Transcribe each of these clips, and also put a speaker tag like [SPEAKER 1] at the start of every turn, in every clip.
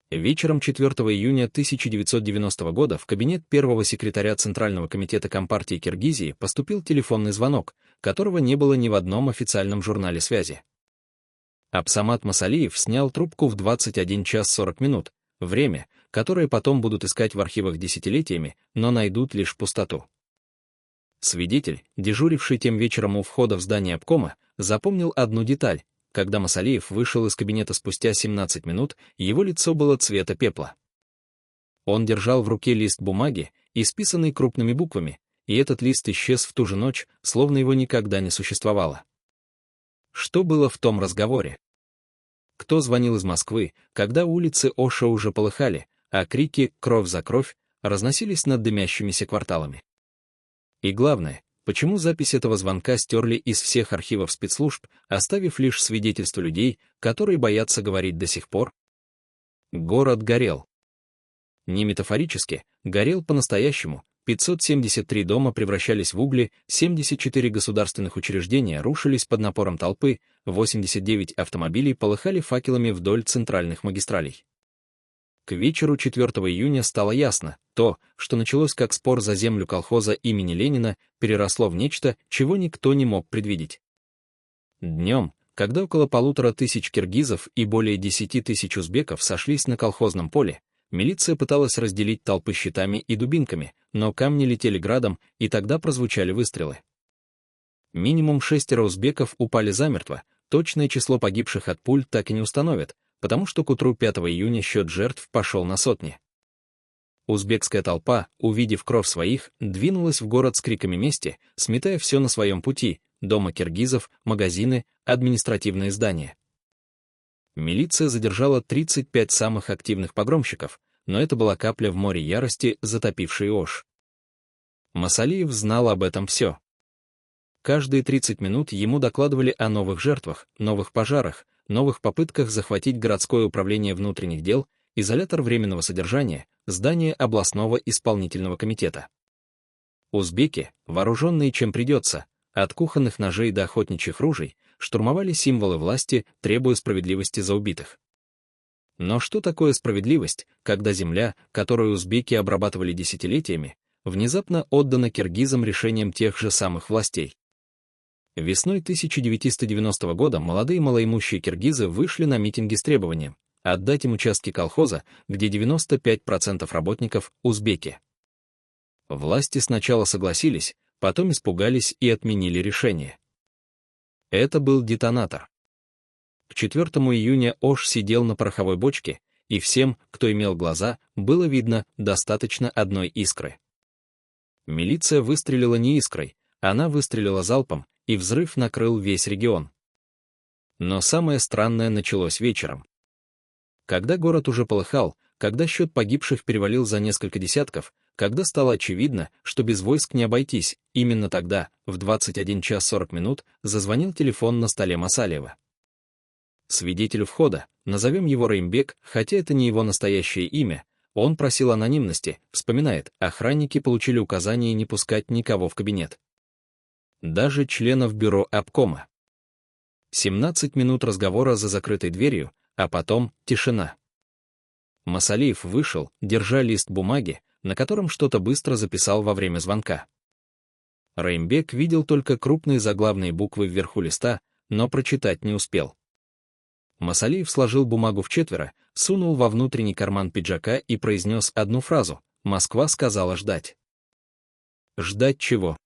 [SPEAKER 1] Вечером 4 июня 1990 года в кабинет первого секретаря Центрального комитета Компартии Киргизии поступил телефонный звонок, которого не было ни в одном официальном журнале связи. Абсамат Масалиев снял трубку в 21 час 40 минут, время, которое потом будут искать в архивах десятилетиями, но найдут лишь пустоту. Свидетель, дежуривший тем вечером у входа в здание обкома, запомнил одну деталь. Когда Масалиев вышел из кабинета спустя 17 минут, его лицо было цвета пепла. Он держал в руке лист бумаги, исписанный крупными буквами, и этот лист исчез в ту же ночь, словно его никогда не существовало. Что было в том разговоре? Кто звонил из Москвы, когда улицы Оша уже полыхали, а крики «Кровь за кровь» разносились над дымящимися кварталами? И главное, почему запись этого звонка стерли из всех архивов спецслужб, оставив лишь свидетельства людей, которые боятся говорить до сих пор? Город горел. Не метафорически, горел по-настоящему. 573 дома превращались в угли, 74 государственных учреждения рушились под напором толпы, 89 автомобилей полыхали факелами вдоль центральных магистралей. К вечеру 4 июня стало ясно, то, что началось как спор за землю колхоза имени Ленина, переросло в нечто, чего никто не мог предвидеть. Днем, когда около 1500 киргизов и более 10 тысяч узбеков сошлись на колхозном поле, милиция пыталась разделить толпы щитами и дубинками, но камни летели градом, и тогда прозвучали выстрелы. Минимум 6 узбеков упали замертво, точное число погибших от пуль так и не установят, потому что к утру 5 июня счет жертв пошел на сотни. Узбекская толпа, увидев кровь своих, двинулась в город с криками мести, сметая все на своем пути: дома киргизов, магазины, административные здания. Милиция задержала 35 самых активных погромщиков, но это была капля в море ярости, затопившей Ош. Масалиев знал об этом все. Каждые 30 минут ему докладывали о новых жертвах, новых пожарах, новых попытках захватить городское управление внутренних дел, изолятор временного содержания, здание областного исполнительного комитета. Узбеки, вооруженные чем придется, от кухонных ножей до охотничьих ружей, штурмовали символы власти, требуя справедливости за убитых. Но что такое справедливость, когда земля, которую узбеки обрабатывали десятилетиями, внезапно отдана киргизам решением тех же самых властей? Весной 1990 года молодые малоимущие киргизы вышли на митинги с требованием отдать им участки колхоза, где 95% работников – узбеки. Власти сначала согласились, потом испугались и отменили решение. Это был детонатор. К 4 июня Ош сидел на пороховой бочке, и всем, кто имел глаза, было видно достаточно одной искры. Милиция выстрелила не искрой, она выстрелила залпом, и взрыв накрыл весь регион. Но самое странное началось вечером. Когда город уже полыхал, когда счет погибших перевалил за несколько десятков, когда стало очевидно, что без войск не обойтись, именно тогда, в 21 час 40 минут, зазвонил телефон на столе Масалиева. Свидетелю входа, назовем его Реймбек, хотя это не его настоящее имя, он просил анонимности, вспоминает, охранники получили указание не пускать никого в кабинет. Даже членов бюро обкома. 17 минут разговора за закрытой дверью, а потом тишина. Масалиев вышел, держа лист бумаги, на котором что-то быстро записал во время звонка. Реймбек видел только крупные заглавные буквы вверху листа, но прочитать не успел. Масалиев сложил бумагу вчетверо, сунул во внутренний карман пиджака и произнес одну фразу: «Москва сказала ждать». Ждать чего?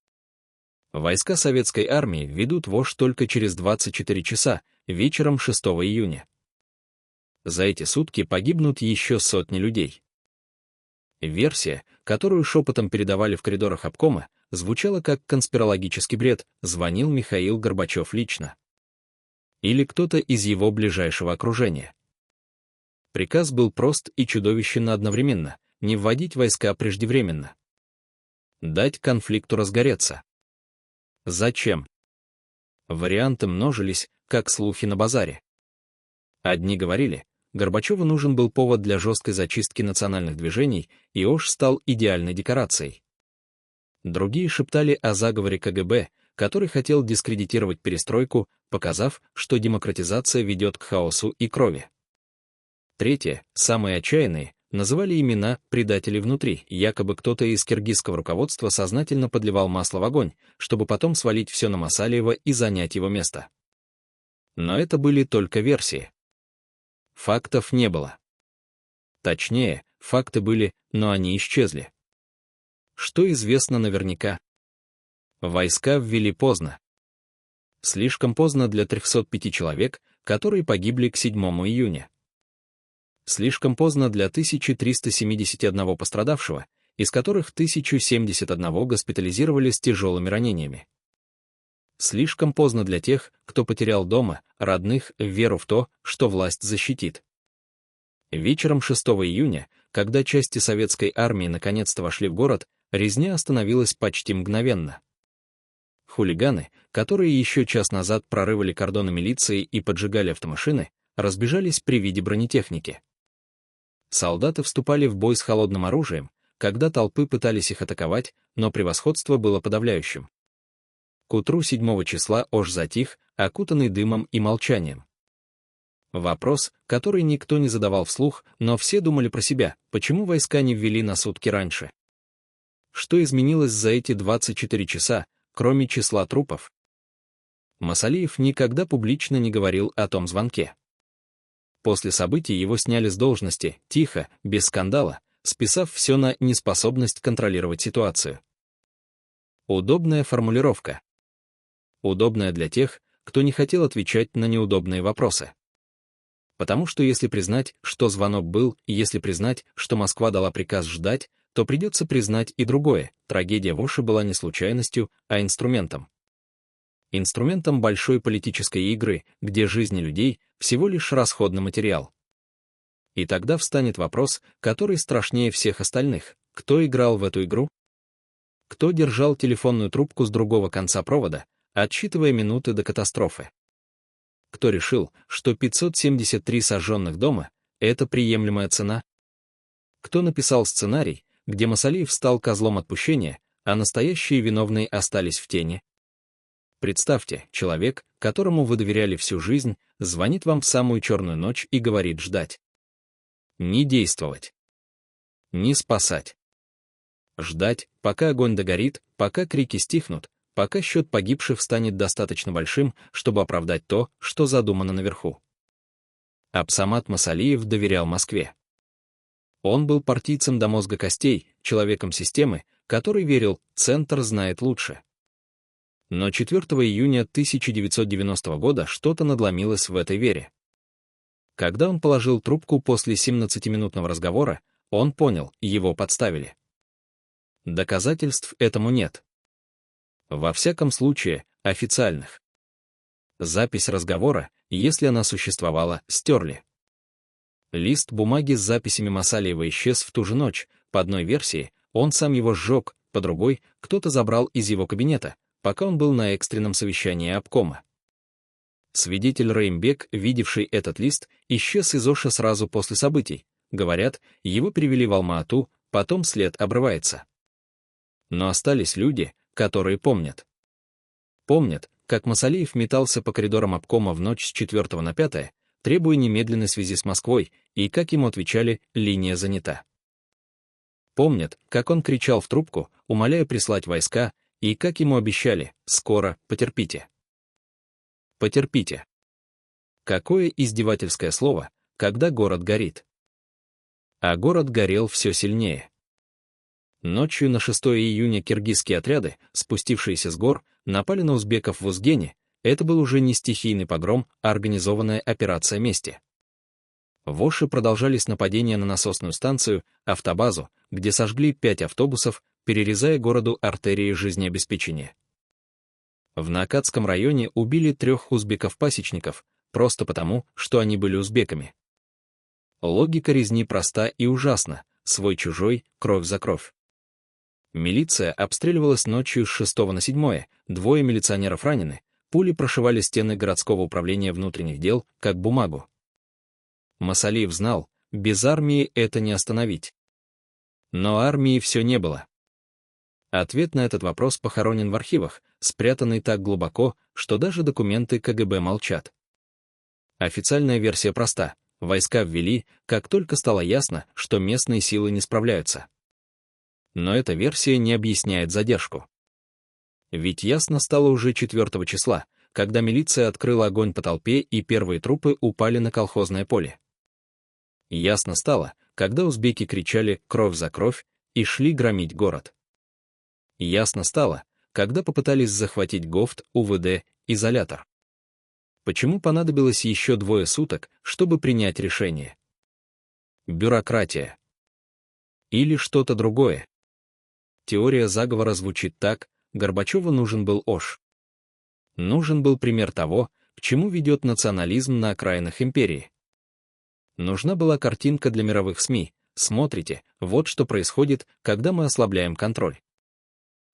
[SPEAKER 1] Войска советской армии ведут в Ош только через 24 часа, вечером 6 июня. За эти сутки погибнут еще сотни людей. Версия, которую шепотом передавали в коридорах обкома, звучала как конспирологический бред: звонил Михаил Горбачев лично. Или кто-то из его ближайшего окружения. Приказ был прост и чудовищен одновременно: не вводить войска преждевременно. Дать конфликту разгореться. Зачем? Варианты множились, как слухи на базаре. Одни говорили, Горбачеву нужен был повод для жесткой зачистки национальных движений, и Ош стал идеальной декорацией. Другие шептали о заговоре КГБ, который хотел дискредитировать перестройку, показав, что демократизация ведет к хаосу и крови. Третье, самые отчаянные, называли имена предателей внутри, якобы кто-то из киргизского руководства сознательно подливал масло в огонь, чтобы потом свалить все на Масалиева и занять его место. Но это были только версии. Фактов не было. Точнее, факты были, но они исчезли. Что известно наверняка? Войска ввели поздно. Слишком поздно для 305 человек, которые погибли к 7 июня. Слишком поздно для 1371 пострадавшего, из которых 1071 госпитализировали с тяжелыми ранениями. Слишком поздно для тех, кто потерял дома, родных, веру в то, что власть защитит. Вечером 6 июня, когда части советской армии наконец-то вошли в город, резня остановилась почти мгновенно. Хулиганы, которые еще час назад прорывали кордоны милиции и поджигали автомашины, разбежались при виде бронетехники. Солдаты вступали в бой с холодным оружием, когда толпы пытались их атаковать, но превосходство было подавляющим. К утру 7 числа Ош затих, окутанный дымом и молчанием. Вопрос, который никто не задавал вслух, но все думали про себя, почему войска не ввели на сутки раньше. Что изменилось за эти 24 часа, кроме числа трупов? Масалиев никогда публично не говорил о том звонке. После событий его сняли с должности, тихо, без скандала, списав все на неспособность контролировать ситуацию. Удобная формулировка. Удобная для тех, кто не хотел отвечать на неудобные вопросы. Потому что если признать, что звонок был, и если признать, что Москва дала приказ ждать, то придется признать и другое: трагедия в Оши была не случайностью, а инструментом. Инструментом большой политической игры, где жизни людей всего лишь расходный материал. И тогда встанет вопрос, который страшнее всех остальных: кто играл в эту игру? Кто держал телефонную трубку с другого конца провода, отсчитывая минуты до катастрофы? Кто решил, что 573 сожженных дома — это приемлемая цена? Кто написал сценарий, где Масалиев стал козлом отпущения, а настоящие виновные остались в тени? Представьте, человек, которому вы доверяли всю жизнь, звонит вам в самую черную ночь и говорит ждать. Не действовать. Не спасать. Ждать, пока огонь догорит, пока крики стихнут, пока счет погибших станет достаточно большим, чтобы оправдать то, что задумано наверху. Абсамат Масалиев доверял Москве. Он был партийцем до мозга костей, человеком системы, который верил, центр знает лучше. Но 4 июня 1990 года что-то надломилось в этой вере. Когда он положил трубку после 17-минутного разговора, он понял, его подставили. Доказательств этому нет. Во всяком случае, официальных. Запись разговора, если она существовала, стерли. Лист бумаги с записями Масалиева исчез в ту же ночь. По одной версии, он сам его сжег, по другой, кто-то забрал из его кабинета, пока он был на экстренном совещании обкома. Свидетель Реймбек, видевший этот лист, исчез из Оша сразу после событий. Говорят, его перевели в Алма-Ату, потом след обрывается. Но остались люди, которые помнят. Помнят, как Масалиев метался по коридорам обкома в ночь с 4 на 5, требуя немедленной связи с Москвой, и как ему отвечали: линия занята. Помнят, как он кричал в трубку, умоляя прислать войска, и как ему обещали: скоро, потерпите. Потерпите. Какое издевательское слово, когда город горит. А город горел все сильнее. Ночью на 6 июня киргизские отряды, спустившиеся с гор, напали на узбеков в Узгене. Это был уже не стихийный погром, а организованная операция мести. В Оше продолжались нападения на насосную станцию, автобазу, где сожгли 5 автобусов, перерезая городу артерии жизнеобеспечения. В Наакатском районе убили 3 узбеков-пасечников, просто потому, что они были узбеками. Логика резни проста и ужасна: свой-чужой, кровь за кровь. Милиция обстреливалась ночью с 6 на 7, 2 милиционеров ранены, пули прошивали стены городского управления внутренних дел, как бумагу. Масалиев знал, без армии это не остановить. Но армии все не было. Ответ на этот вопрос похоронен в архивах, спрятанный так глубоко, что даже документы КГБ молчат. Официальная версия проста: Войска ввели, как только стало ясно, что местные силы не справляются. Но эта версия не объясняет задержку. Ведь ясно стало уже 4 числа, когда милиция открыла огонь по толпе и первые трупы упали на колхозное поле. Ясно стало, когда узбеки кричали «кровь за кровь» и шли громить город. Ясно стало, когда попытались захватить ГОВТ, УВД, изолятор. Почему понадобилось еще 2 суток, чтобы принять решение? Бюрократия. Или что-то другое? Теория заговора звучит так: Горбачеву нужен был Ош. Нужен был пример того, к чему ведет национализм на окраинах империи. Нужна была картинка для мировых СМИ. Смотрите, вот что происходит, когда мы ослабляем контроль.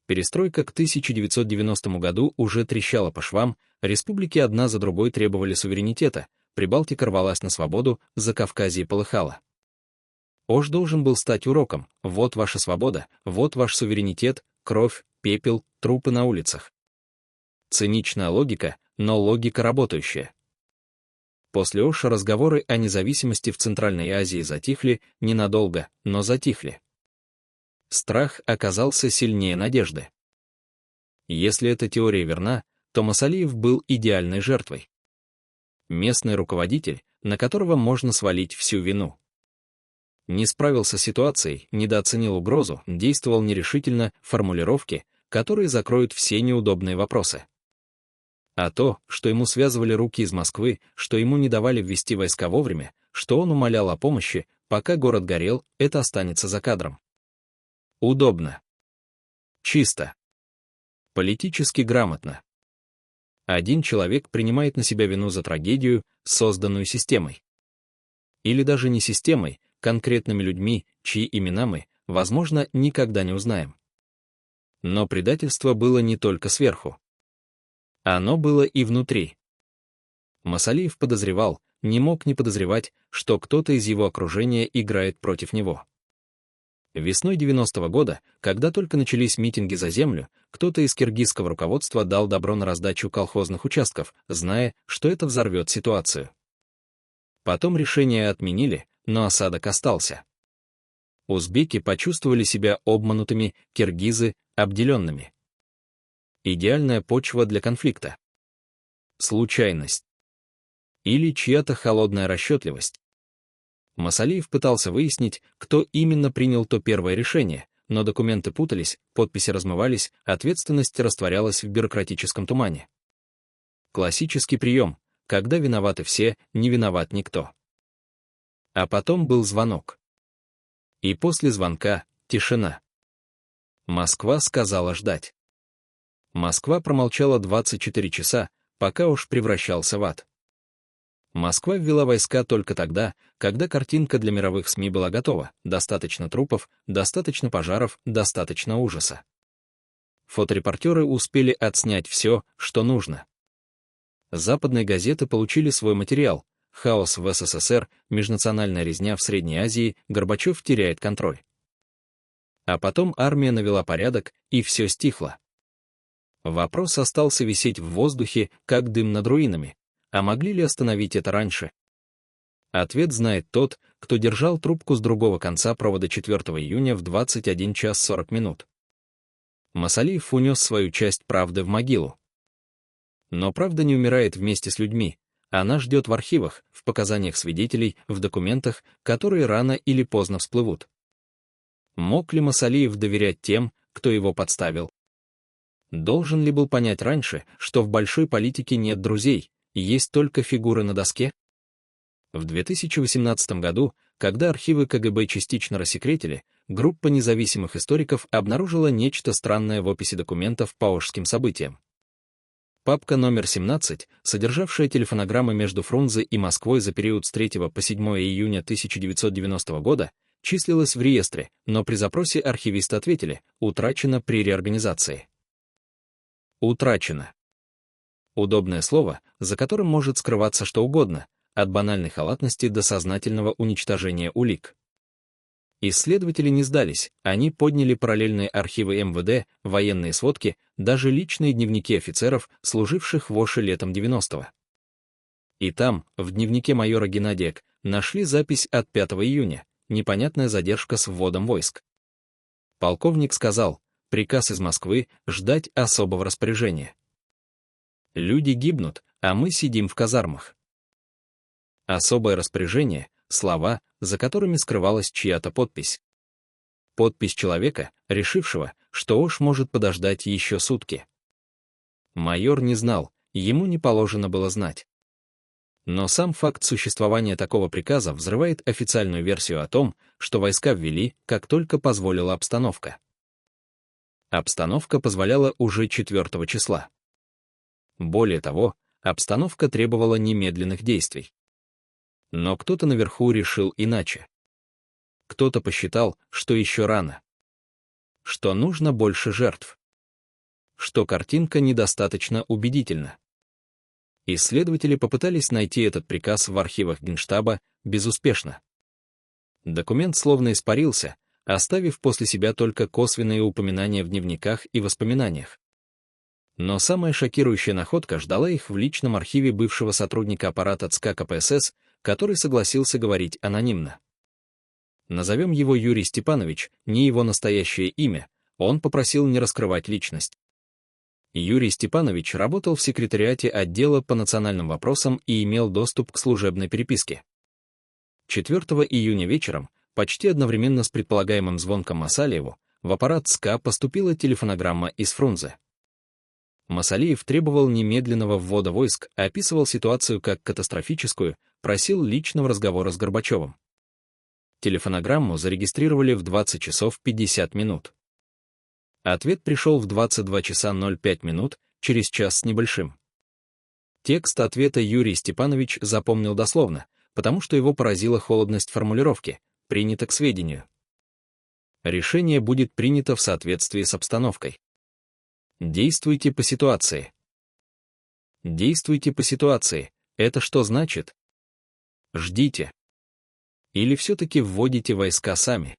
[SPEAKER 1] Перестройка к 1990 году уже трещала по швам, республики одна за другой требовали суверенитета, Прибалтика рвалась на свободу, Закавказье полыхало. Ош должен был стать уроком: вот ваша свобода, вот ваш суверенитет, кровь, пепел, трупы на улицах. Циничная логика, но логика работающая. После Оша разговоры о независимости в Центральной Азии затихли, ненадолго, но затихли. Страх оказался сильнее надежды. Если эта теория верна, то Масалиев был идеальной жертвой. Местный руководитель, на которого можно свалить всю вину. Не справился с ситуацией, недооценил угрозу, действовал нерешительно, формулировки, которые закроют все неудобные вопросы. А то, что ему связывали руки из Москвы, что ему не давали ввести войска вовремя, что он умолял о помощи, пока город горел, это останется за кадром. Удобно. Чисто. Политически грамотно. Один человек принимает на себя вину за трагедию, созданную системой. Или даже не системой, конкретными людьми, чьи имена мы, возможно, никогда не узнаем. Но предательство было не только сверху. Оно было и внутри. Масалиев подозревал, не мог не подозревать, что кто-то из его окружения играет против него. Весной 90-го года, когда только начались митинги за землю, кто-то из киргизского руководства дал добро на раздачу колхозных участков, зная, что это взорвет ситуацию. Потом решение отменили, но осадок остался. Узбеки почувствовали себя обманутыми, киргизы — обделенными. Идеальная почва для конфликта. Случайность. Или чья-то холодная расчетливость. Масалиев пытался выяснить, кто именно принял то первое решение, но документы путались, подписи размывались, ответственность растворялась в бюрократическом тумане. Классический прием, когда виноваты все, не виноват никто. А потом был звонок. И после звонка — тишина. Москва сказала ждать. Москва промолчала 24 часа, пока уж превращался в ад. Москва ввела войска только тогда, когда картинка для мировых СМИ была готова: достаточно трупов, достаточно пожаров, достаточно ужаса. Фоторепортеры успели отснять все, что нужно. Западные газеты получили свой материал: хаос в СССР, межнациональная резня в Средней Азии, Горбачев теряет контроль. А потом армия навела порядок, и все стихло. Вопрос остался висеть в воздухе, как дым над руинами. А могли ли остановить это раньше? Ответ знает тот, кто держал трубку с другого конца провода 4 июня в 21 час 40 минут. Масалиев унес свою часть правды в могилу. Но правда не умирает вместе с людьми, она ждет в архивах, в показаниях свидетелей, в документах, которые рано или поздно всплывут. Мог ли Масалиев доверять тем, кто его подставил? Должен ли был понять раньше, что в большой политике нет друзей, есть только фигуры на доске? В 2018 году, когда архивы КГБ частично рассекретили, группа независимых историков обнаружила нечто странное в описи документов по ошским событиям. Папка номер 17, содержавшая телефонограммы между Фрунзе и Москвой за период с 3 по 7 июня 1990 года, числилась в реестре, но при запросе архивисты ответили: утрачено при реорганизации. Утрачено. Удобное слово, за которым может скрываться что угодно, от банальной халатности до сознательного уничтожения улик. Исследователи не сдались, они подняли параллельные архивы МВД, военные сводки, даже личные дневники офицеров, служивших в Оше летом 90-го. И там, в дневнике майора Геннадия К. нашли запись от 5 июня, непонятная задержка с вводом войск. Полковник сказал, приказ из Москвы ждать особого распоряжения. Люди гибнут, а мы сидим в казармах. Особое распоряжение — слова, за которыми скрывалась чья-то подпись. Подпись человека, решившего, что Ош может подождать еще сутки. Майор не знал, ему не положено было знать. Но сам факт существования такого приказа взрывает официальную версию о том, что войска ввели, как только позволила обстановка. Обстановка позволяла уже 4 числа. Более того, обстановка требовала немедленных действий. Но кто-то наверху решил иначе. Кто-то посчитал, что еще рано. Что нужно больше жертв. Что картинка недостаточно убедительна. Исследователи попытались найти этот приказ в архивах Генштаба безуспешно. Документ словно испарился, оставив после себя только косвенные упоминания в дневниках и воспоминаниях. Но самая шокирующая находка ждала их в личном архиве бывшего сотрудника аппарата ЦК КПСС, который согласился говорить анонимно. Назовем его Юрий Степанович, не его настоящее имя, он попросил не раскрывать личность. Юрий Степанович работал в секретариате отдела по национальным вопросам и имел доступ к служебной переписке. 4 июня вечером, почти одновременно с предполагаемым звонком Масалиеву, в аппарат ЦК поступила телефонограмма из Фрунзе. Масалиев требовал немедленного ввода войск, описывал ситуацию как катастрофическую, просил личного разговора с Горбачевым. Телефонограмму зарегистрировали в 20 часов 50 минут. Ответ пришел в 22 часа 05 минут, через час с небольшим. Текст ответа Юрий Степанович запомнил дословно, потому что его поразила холодность формулировки «принято к сведению». Решение будет принято в соответствии с обстановкой. Действуйте по ситуации. Действуйте по ситуации. Это что значит? Ждите. Или все-таки вводите войска сами?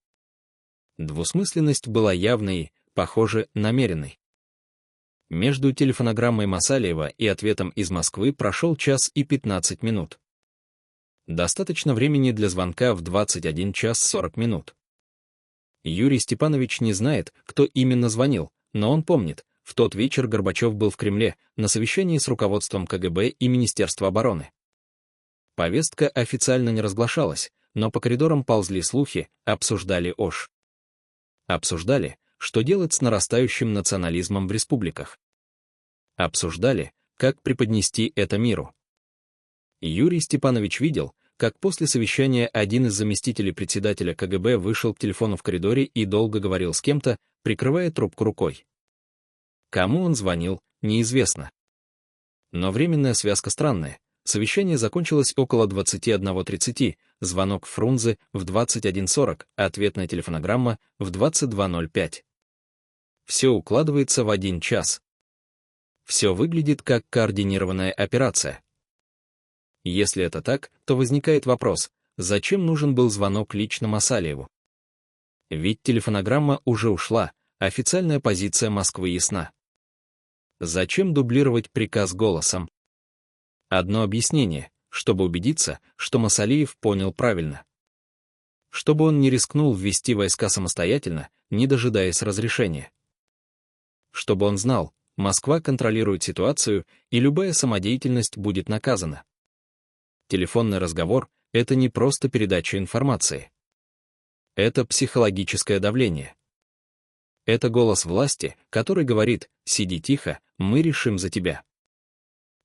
[SPEAKER 1] Двусмысленность была явной, похоже, намеренной. Между телефонограммой Масалиева и ответом из Москвы прошел час и 15 минут. Достаточно времени для звонка в 21 час 40 минут. Юрий Степанович не знает, кто именно звонил, но он помнит, в тот вечер Горбачев был в Кремле на совещании с руководством КГБ и Министерства обороны. Повестка официально не разглашалась, но по коридорам ползли слухи, обсуждали Ош. Обсуждали, что делать с нарастающим национализмом в республиках. Обсуждали, как преподнести это миру. Юрий Степанович видел, как после совещания один из заместителей председателя КГБ вышел к телефону в коридоре и долго говорил с кем-то, прикрывая трубку рукой. Кому он звонил, неизвестно. Но временная связка странная. Совещание закончилось около 21:30, звонок Фрунзе в 21:40, ответная телефонограмма в 22:05. Все укладывается в 1 час. Все выглядит как координированная операция. Если это так, то возникает вопрос, зачем нужен был звонок лично Масалиеву? Ведь телефонограмма уже ушла, официальная позиция Москвы ясна. Зачем дублировать приказ голосом? Одно объяснение, чтобы убедиться, что Масалиев понял правильно. Чтобы он не рискнул ввести войска самостоятельно, не дожидаясь разрешения. Чтобы он знал, Москва контролирует ситуацию, и любая самодеятельность будет наказана. Телефонный разговор — это не просто передача информации. Это психологическое давление. Это голос власти, который говорит: «Сиди тихо, мы решим за тебя».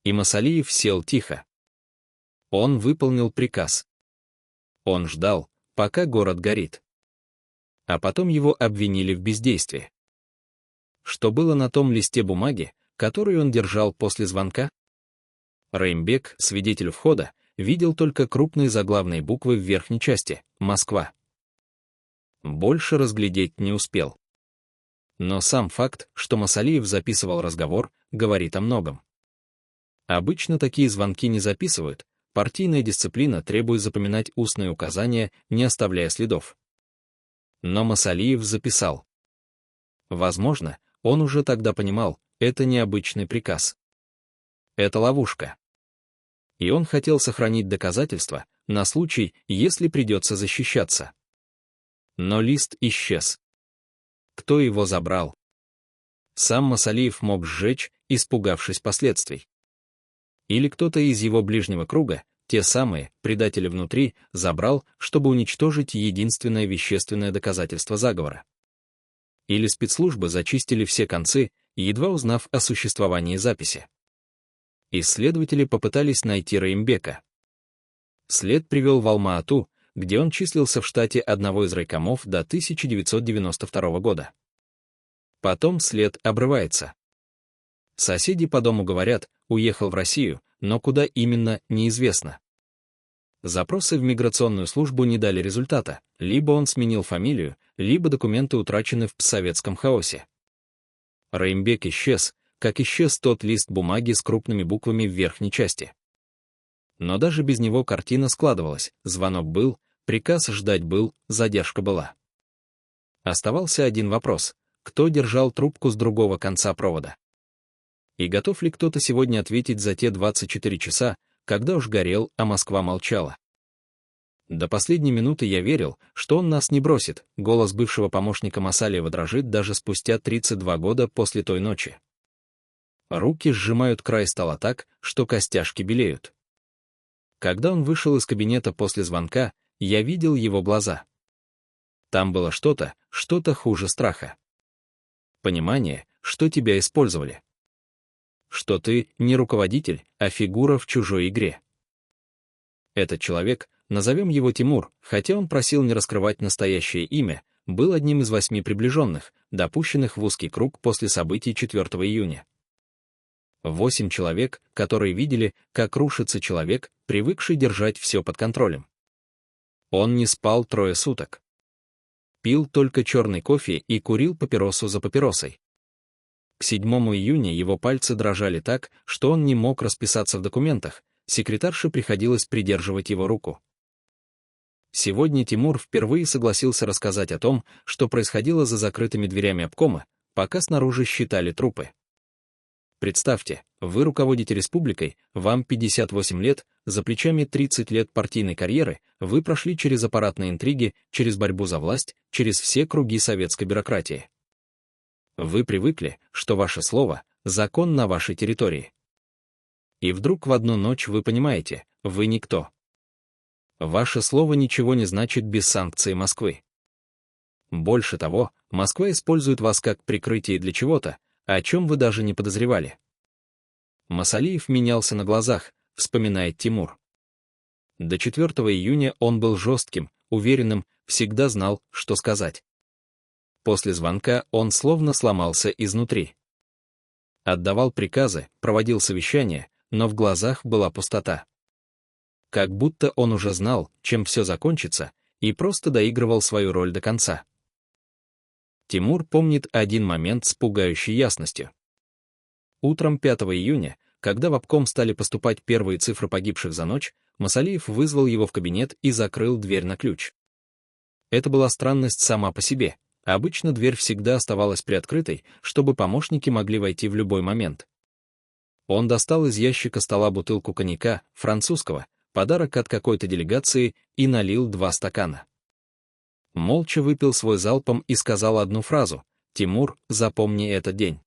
[SPEAKER 1] И Масалиев сел тихо. Он выполнил приказ. Он ждал, пока город горит. А потом его обвинили в бездействии. Что было на том листе бумаги, который он держал после звонка? Реймбек, свидетель входа, видел только крупные заглавные буквы в верхней части «Москва». Больше разглядеть не успел. Но сам факт, что Масалиев записывал разговор, говорит о многом. Обычно такие звонки не записывают, партийная дисциплина требует запоминать устные указания, не оставляя следов. Но Масалиев записал. Возможно, он уже тогда понимал, это необычный приказ. Это ловушка. И он хотел сохранить доказательства, на случай, если придется защищаться. Но лист исчез. Кто его забрал? Сам Масалиев мог сжечь, испугавшись последствий. Или кто-то из его ближнего круга, те самые, предатели внутри, забрал, чтобы уничтожить единственное вещественное доказательство заговора. Или спецслужбы зачистили все концы, едва узнав о существовании записи. Исследователи попытались найти Раимбека. След привел в Алма-Ату, где он числился в штате одного из райкомов до 1992 года. Потом след обрывается. Соседи по дому говорят, уехал в Россию, но куда именно, неизвестно. Запросы в миграционную службу не дали результата, либо он сменил фамилию, либо документы утрачены в постсоветском хаосе. Раимбек исчез, как исчез тот лист бумаги с крупными буквами в верхней части. Но даже без него картина складывалась, звонок был, приказ ждать был, задержка была. Оставался один вопрос: кто держал трубку с другого конца провода? И готов ли кто-то сегодня ответить за те 24 часа, когда уж горел, а Москва молчала? До последней минуты я верил, что он нас не бросит, голос бывшего помощника Масалиева дрожит даже спустя 32 года после той ночи. Руки сжимают край стола так, что костяшки белеют. Когда он вышел из кабинета после звонка, я видел его глаза. Там было что-то хуже страха. Понимание, что тебя использовали. Что ты не руководитель, а фигура в чужой игре. Этот человек, назовем его Тимур, хотя он просил не раскрывать настоящее имя, был одним из 8 приближенных, допущенных в узкий круг после событий 4 июня. 8 человек, которые видели, как рушится человек, привыкший держать все под контролем. Он не спал 3 суток. Пил только черный кофе и курил папиросу за папиросой. К 7 июня его пальцы дрожали так, что он не мог расписаться в документах, секретарше приходилось придерживать его руку. Сегодня Тимур впервые согласился рассказать о том, что происходило за закрытыми дверями обкома, пока снаружи считали трупы. Представьте, вы руководите республикой, вам 58 лет, за плечами 30 лет партийной карьеры, вы прошли через аппаратные интриги, через борьбу за власть, через все круги советской бюрократии. Вы привыкли, что ваше слово — закон на вашей территории. И вдруг в одну ночь вы понимаете, вы никто. Ваше слово ничего не значит без санкций Москвы. Больше того, Москва использует вас как прикрытие для чего-то, о чем вы даже не подозревали. Масалиев менялся на глазах, вспоминает Тимур. До 4 июня он был жестким, уверенным, всегда знал, что сказать. После звонка он словно сломался изнутри. Отдавал приказы, проводил совещания, но в глазах была пустота. Как будто он уже знал, чем все закончится, и просто доигрывал свою роль до конца. Тимур помнит один момент с пугающей ясностью. Утром 5 июня, когда в обком стали поступать первые цифры погибших за ночь, Масалиев вызвал его в кабинет и закрыл дверь на ключ. Это была странность сама по себе. Обычно дверь всегда оставалась приоткрытой, чтобы помощники могли войти в любой момент. Он достал из ящика стола бутылку коньяка, французского, подарок от какой-то делегации, и налил 2 стакана. Молча выпил свой залпом и сказал одну фразу: «Тимур, запомни этот день.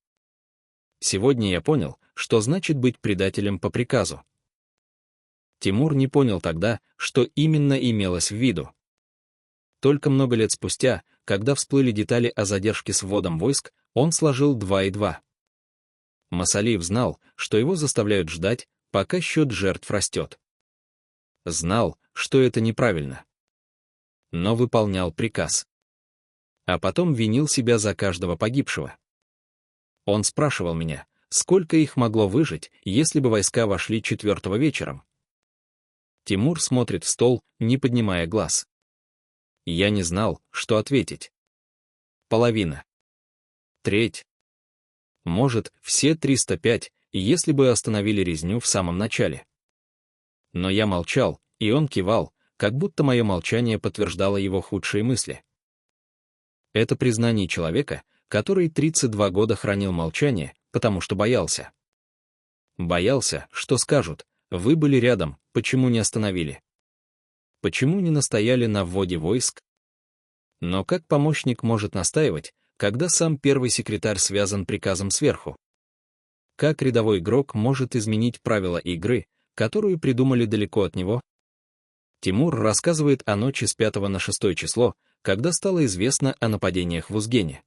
[SPEAKER 1] Сегодня я понял, что значит быть предателем по приказу». Тимур не понял тогда, что именно имелось в виду. Только много лет спустя, когда всплыли детали о задержке с вводом войск, он сложил 2 и 2. Масалиев знал, что его заставляют ждать, пока счет жертв растет. Знал, что это неправильно. Но выполнял приказ. А потом винил себя за каждого погибшего. Он спрашивал меня, сколько их могло выжить, если бы войска вошли 4 вечером. Тимур смотрит в стол, не поднимая глаз. Я не знал, что ответить. Половина. Треть. Может, все 305, если бы остановили резню в самом начале. Но я молчал, и он кивал, как будто мое молчание подтверждало его худшие мысли. Это признание человека, который 32 года хранил молчание, потому что боялся. Боялся, что скажут: вы были рядом, почему не остановили? Почему не настояли на вводе войск? Но как помощник может настаивать, когда сам первый секретарь связан приказом сверху? Как рядовой игрок может изменить правила игры, которую придумали далеко от него? Тимур рассказывает о ночи с 5 на 6 число, когда стало известно о нападениях в Узгене.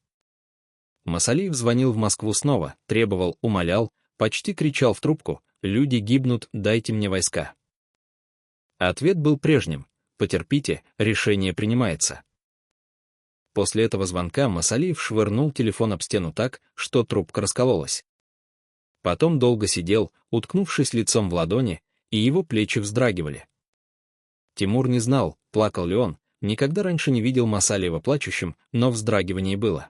[SPEAKER 1] Масалиев звонил в Москву снова, требовал, умолял, почти кричал в трубку: «Люди гибнут, дайте мне войска». Ответ был прежним: «Потерпите, решение принимается». После этого звонка Масалиев швырнул телефон об стену так, что трубка раскололась. Потом долго сидел, уткнувшись лицом в ладони, и его плечи вздрагивали. Тимур не знал, плакал ли он, никогда раньше не видел Масалиева плачущим, но вздрагивание было.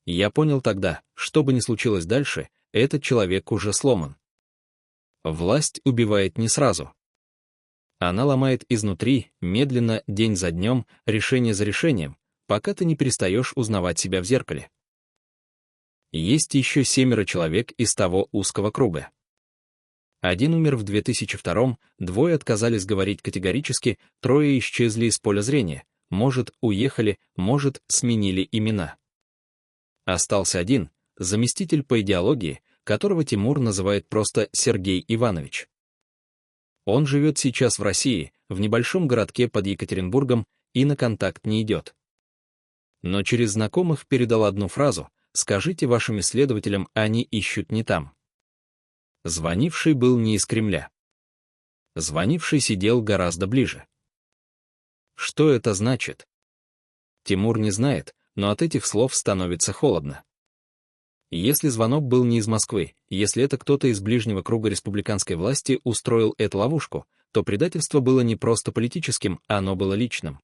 [SPEAKER 1] Я понял тогда, что бы ни случилось дальше, этот человек уже сломан. Власть убивает не сразу. Она ломает изнутри, медленно, день за днем, решение за решением, пока ты не перестаешь узнавать себя в зеркале. Есть еще 7 человек из того узкого круга. Один умер в 2002-м, 2 отказались говорить категорически, 3 исчезли из поля зрения, может, уехали, может, сменили имена. Остался один, заместитель по идеологии, которого Тимур называет просто Сергей Иванович. Он живет сейчас в России, в небольшом городке под Екатеринбургом, и на контакт не идет. Но через знакомых передал одну фразу: «Скажите вашим исследователям, они ищут не там». Звонивший был не из Кремля. Звонивший сидел гораздо ближе. Что это значит? Тимур не знает, но от этих слов становится холодно. Если звонок был не из Москвы, если это кто-то из ближнего круга республиканской власти устроил эту ловушку, то предательство было не просто политическим, оно было личным.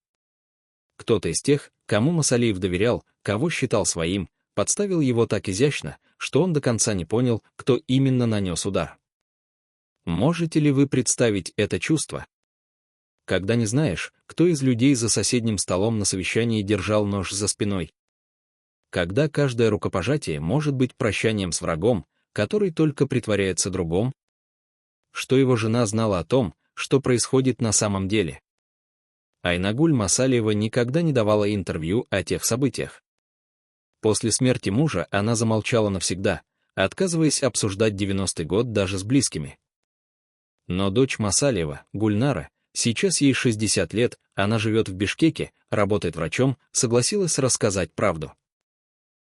[SPEAKER 1] Кто-то из тех, кому Масалиев доверял, кого считал своим, подставил его так изящно, что он до конца не понял, кто именно нанес удар. Можете ли вы представить это чувство? Когда не знаешь, кто из людей за соседним столом на совещании держал нож за спиной. Когда каждое рукопожатие может быть прощанием с врагом, который только притворяется другом. Что его жена знала о том, что происходит на самом деле. Айнагуль Масалиева никогда не давала интервью о тех событиях. После смерти мужа она замолчала навсегда, отказываясь обсуждать 90-й год даже с близкими. Но дочь Масалиева, Гульнара, сейчас ей 60 лет, она живет в Бишкеке, работает врачом, согласилась рассказать правду.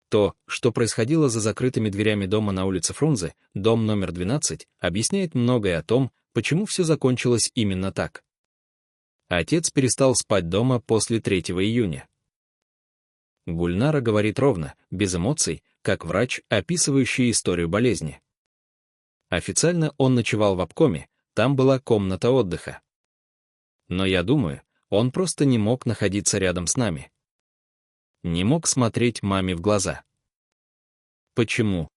[SPEAKER 1] То, что происходило за закрытыми дверями дома на улице Фрунзе, дом номер 12, объясняет многое о том, почему все закончилось именно так. Отец перестал спать дома после 3 июня. Гульнара говорит ровно, без эмоций, как врач, описывающий историю болезни. Официально он ночевал в обкоме, там была комната отдыха. Но я думаю, он просто не мог находиться рядом с нами. Не мог смотреть маме в глаза. Почему?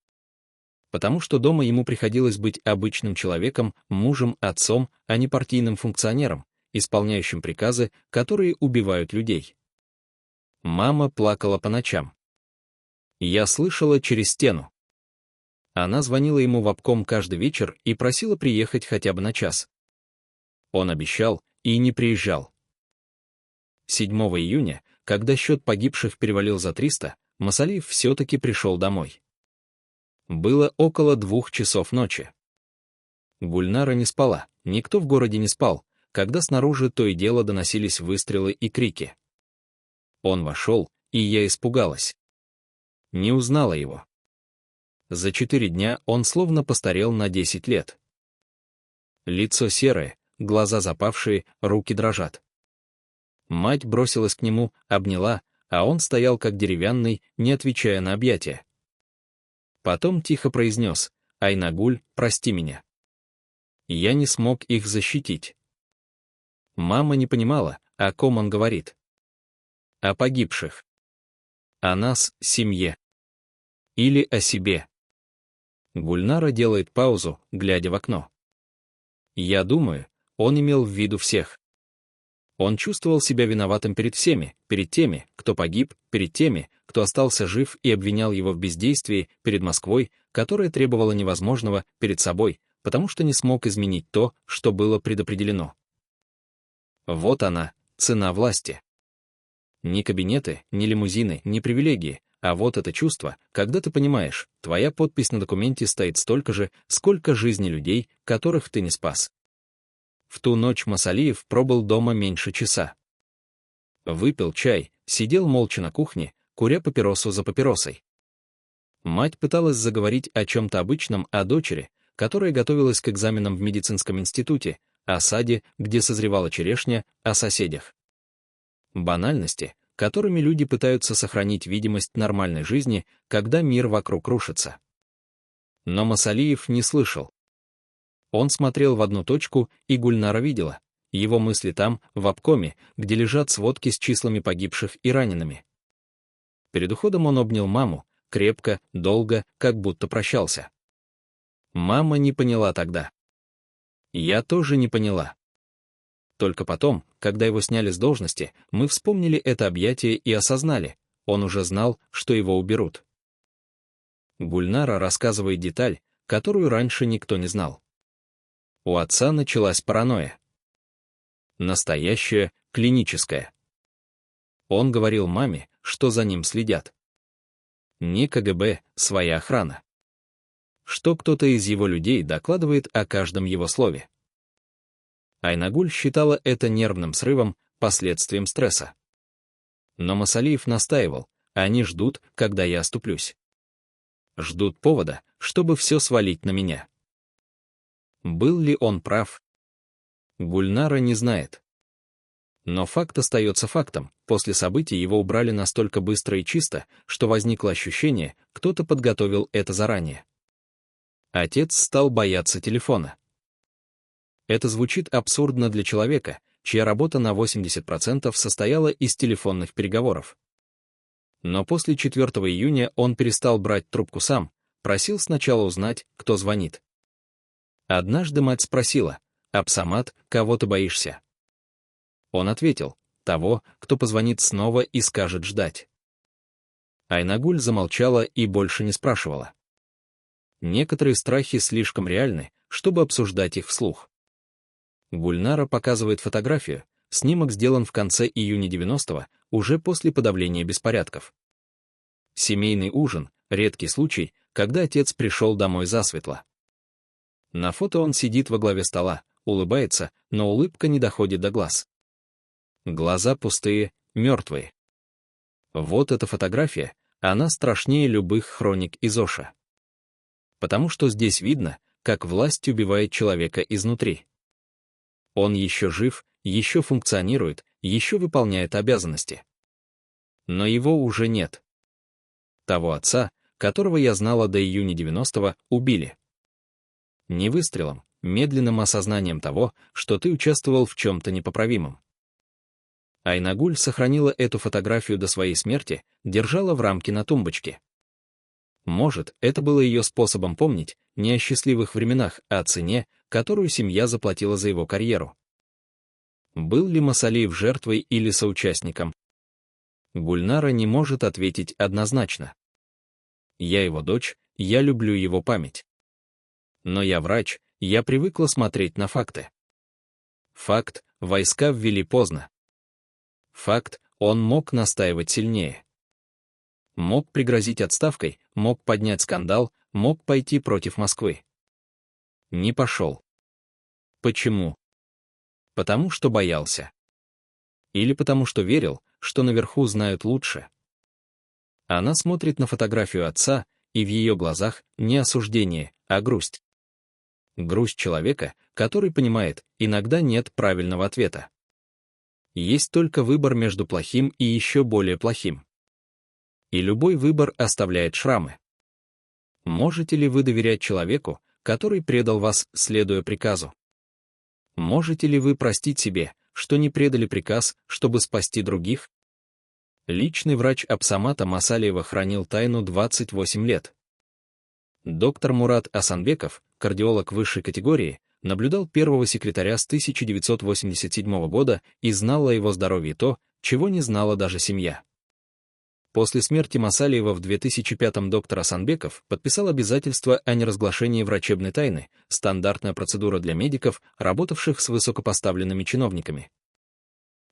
[SPEAKER 1] Потому что дома ему приходилось быть обычным человеком, мужем, отцом, а не партийным функционером, исполняющим приказы, которые убивают людей. Мама плакала по ночам. Я слышала через стену. Она звонила ему в обком каждый вечер и просила приехать хотя бы на час. Он обещал и не приезжал. 7 июня, когда счет погибших перевалил за 300, Масалиев все-таки пришел домой. Было около 2 часов ночи. Гульнара не спала, никто в городе не спал, когда снаружи то и дело доносились выстрелы и крики. Он вошел, и я испугалась. Не узнала его. За 4 дня он словно постарел на 10 лет. Лицо серое, глаза запавшие, руки дрожат. Мать бросилась к нему, обняла, а он стоял как деревянный, не отвечая на объятия. Потом тихо произнес: «Айнагуль, прости меня. Я не смог их защитить». Мама не понимала, о ком он говорит. О погибших. О нас, семье. Или о себе. Гульнара делает паузу, глядя в окно. Я думаю, он имел в виду всех. Он чувствовал себя виноватым перед всеми, перед теми, кто погиб, перед теми, кто остался жив и обвинял его в бездействии, перед Москвой, которая требовала невозможного, перед собой, потому что не смог изменить то, что было предопределено. Вот она, цена власти. Ни кабинеты, ни лимузины, ни привилегии, а вот это чувство, когда ты понимаешь, твоя подпись на документе стоит столько же, сколько жизни людей, которых ты не спас. В ту ночь Масалиев пробыл дома меньше часа. Выпил чай, сидел молча на кухне, куря папиросу за папиросой. Мать пыталась заговорить о чем-то обычном, о дочери, которая готовилась к экзаменам в медицинском институте, о саде, где созревала черешня, о соседях. Банальности, которыми люди пытаются сохранить видимость нормальной жизни, когда мир вокруг рушится. Но Масалиев не слышал. Он смотрел в одну точку, и Гульнара видела. Его мысли там, в обкоме, где лежат сводки с числами погибших и ранеными. Перед уходом он обнял маму, крепко, долго, как будто прощался. Мама не поняла тогда. Я тоже не поняла. Только потом, когда его сняли с должности, мы вспомнили это объятие и осознали, он уже знал, что его уберут. Гульнара рассказывает деталь, которую раньше никто не знал. У отца началась паранойя. Настоящая, клиническая. Он говорил маме, что за ним следят. Не КГБ, своя охрана. Что кто-то из его людей докладывает о каждом его слове. Айнагуль считала это нервным срывом, последствием стресса. Но Масалиев настаивал, они ждут, когда я оступлюсь. Ждут повода, чтобы все свалить на меня. Был ли он прав? Гульнара не знает. Но факт остается фактом, после событий его убрали настолько быстро и чисто, что возникло ощущение, кто-то подготовил это заранее. Отец стал бояться телефона. Это звучит абсурдно для человека, чья работа на 80% состояла из телефонных переговоров. Но после 4 июня он перестал брать трубку сам, просил сначала узнать, кто звонит. Однажды мать спросила: «Абсамат, кого ты боишься?» Он ответил: «Того, кто позвонит снова и скажет ждать». Айнагуль замолчала и больше не спрашивала. Некоторые страхи слишком реальны, чтобы обсуждать их вслух. Гульнара показывает фотографию, снимок сделан в конце июня 90-го, уже после подавления беспорядков. Семейный ужин — редкий случай, когда отец пришел домой засветло. На фото он сидит во главе стола, улыбается, но улыбка не доходит до глаз. Глаза пустые, мертвые. Вот эта фотография, она страшнее любых хроник из Оша. Потому что здесь видно, как власть убивает человека изнутри. Он еще жив, еще функционирует, еще выполняет обязанности. Но его уже нет. Того отца, которого я знала до июня 90-го, убили. Не выстрелом, медленным осознанием того, что ты участвовал в чем-то непоправимом. Айнагуль сохранила эту фотографию до своей смерти, держала в рамке на тумбочке. Может, это было ее способом помнить не о счастливых временах, а о цене, которую семья заплатила за его карьеру. Был ли Масалиев жертвой или соучастником? Гульнара не может ответить однозначно. Я его дочь, я люблю его память. Но я врач, я привыкла смотреть на факты. Факт — войска ввели поздно. Факт — он мог настаивать сильнее. Мог пригрозить отставкой, мог поднять скандал, мог пойти против Москвы. Не пошел. Почему? Потому что боялся. Или потому что верил, что наверху знают лучше. Она смотрит на фотографию отца, и в ее глазах не осуждение, а грусть. Грусть человека, который понимает, иногда нет правильного ответа. Есть только выбор между плохим и еще более плохим. И любой выбор оставляет шрамы. Можете ли вы доверять человеку, который предал вас, следуя приказу? Можете ли вы простить себе, что не предали приказ, чтобы спасти других? Личный врач Абсамата Масалиева хранил тайну 28 лет. Доктор Мурат Асанбеков, кардиолог высшей категории, наблюдал первого секретаря с 1987 года и знал о его здоровье то, чего не знала даже семья. После смерти Масалиева в 2005-м доктор Асанбеков подписал обязательство о неразглашении врачебной тайны, стандартная процедура для медиков, работавших с высокопоставленными чиновниками.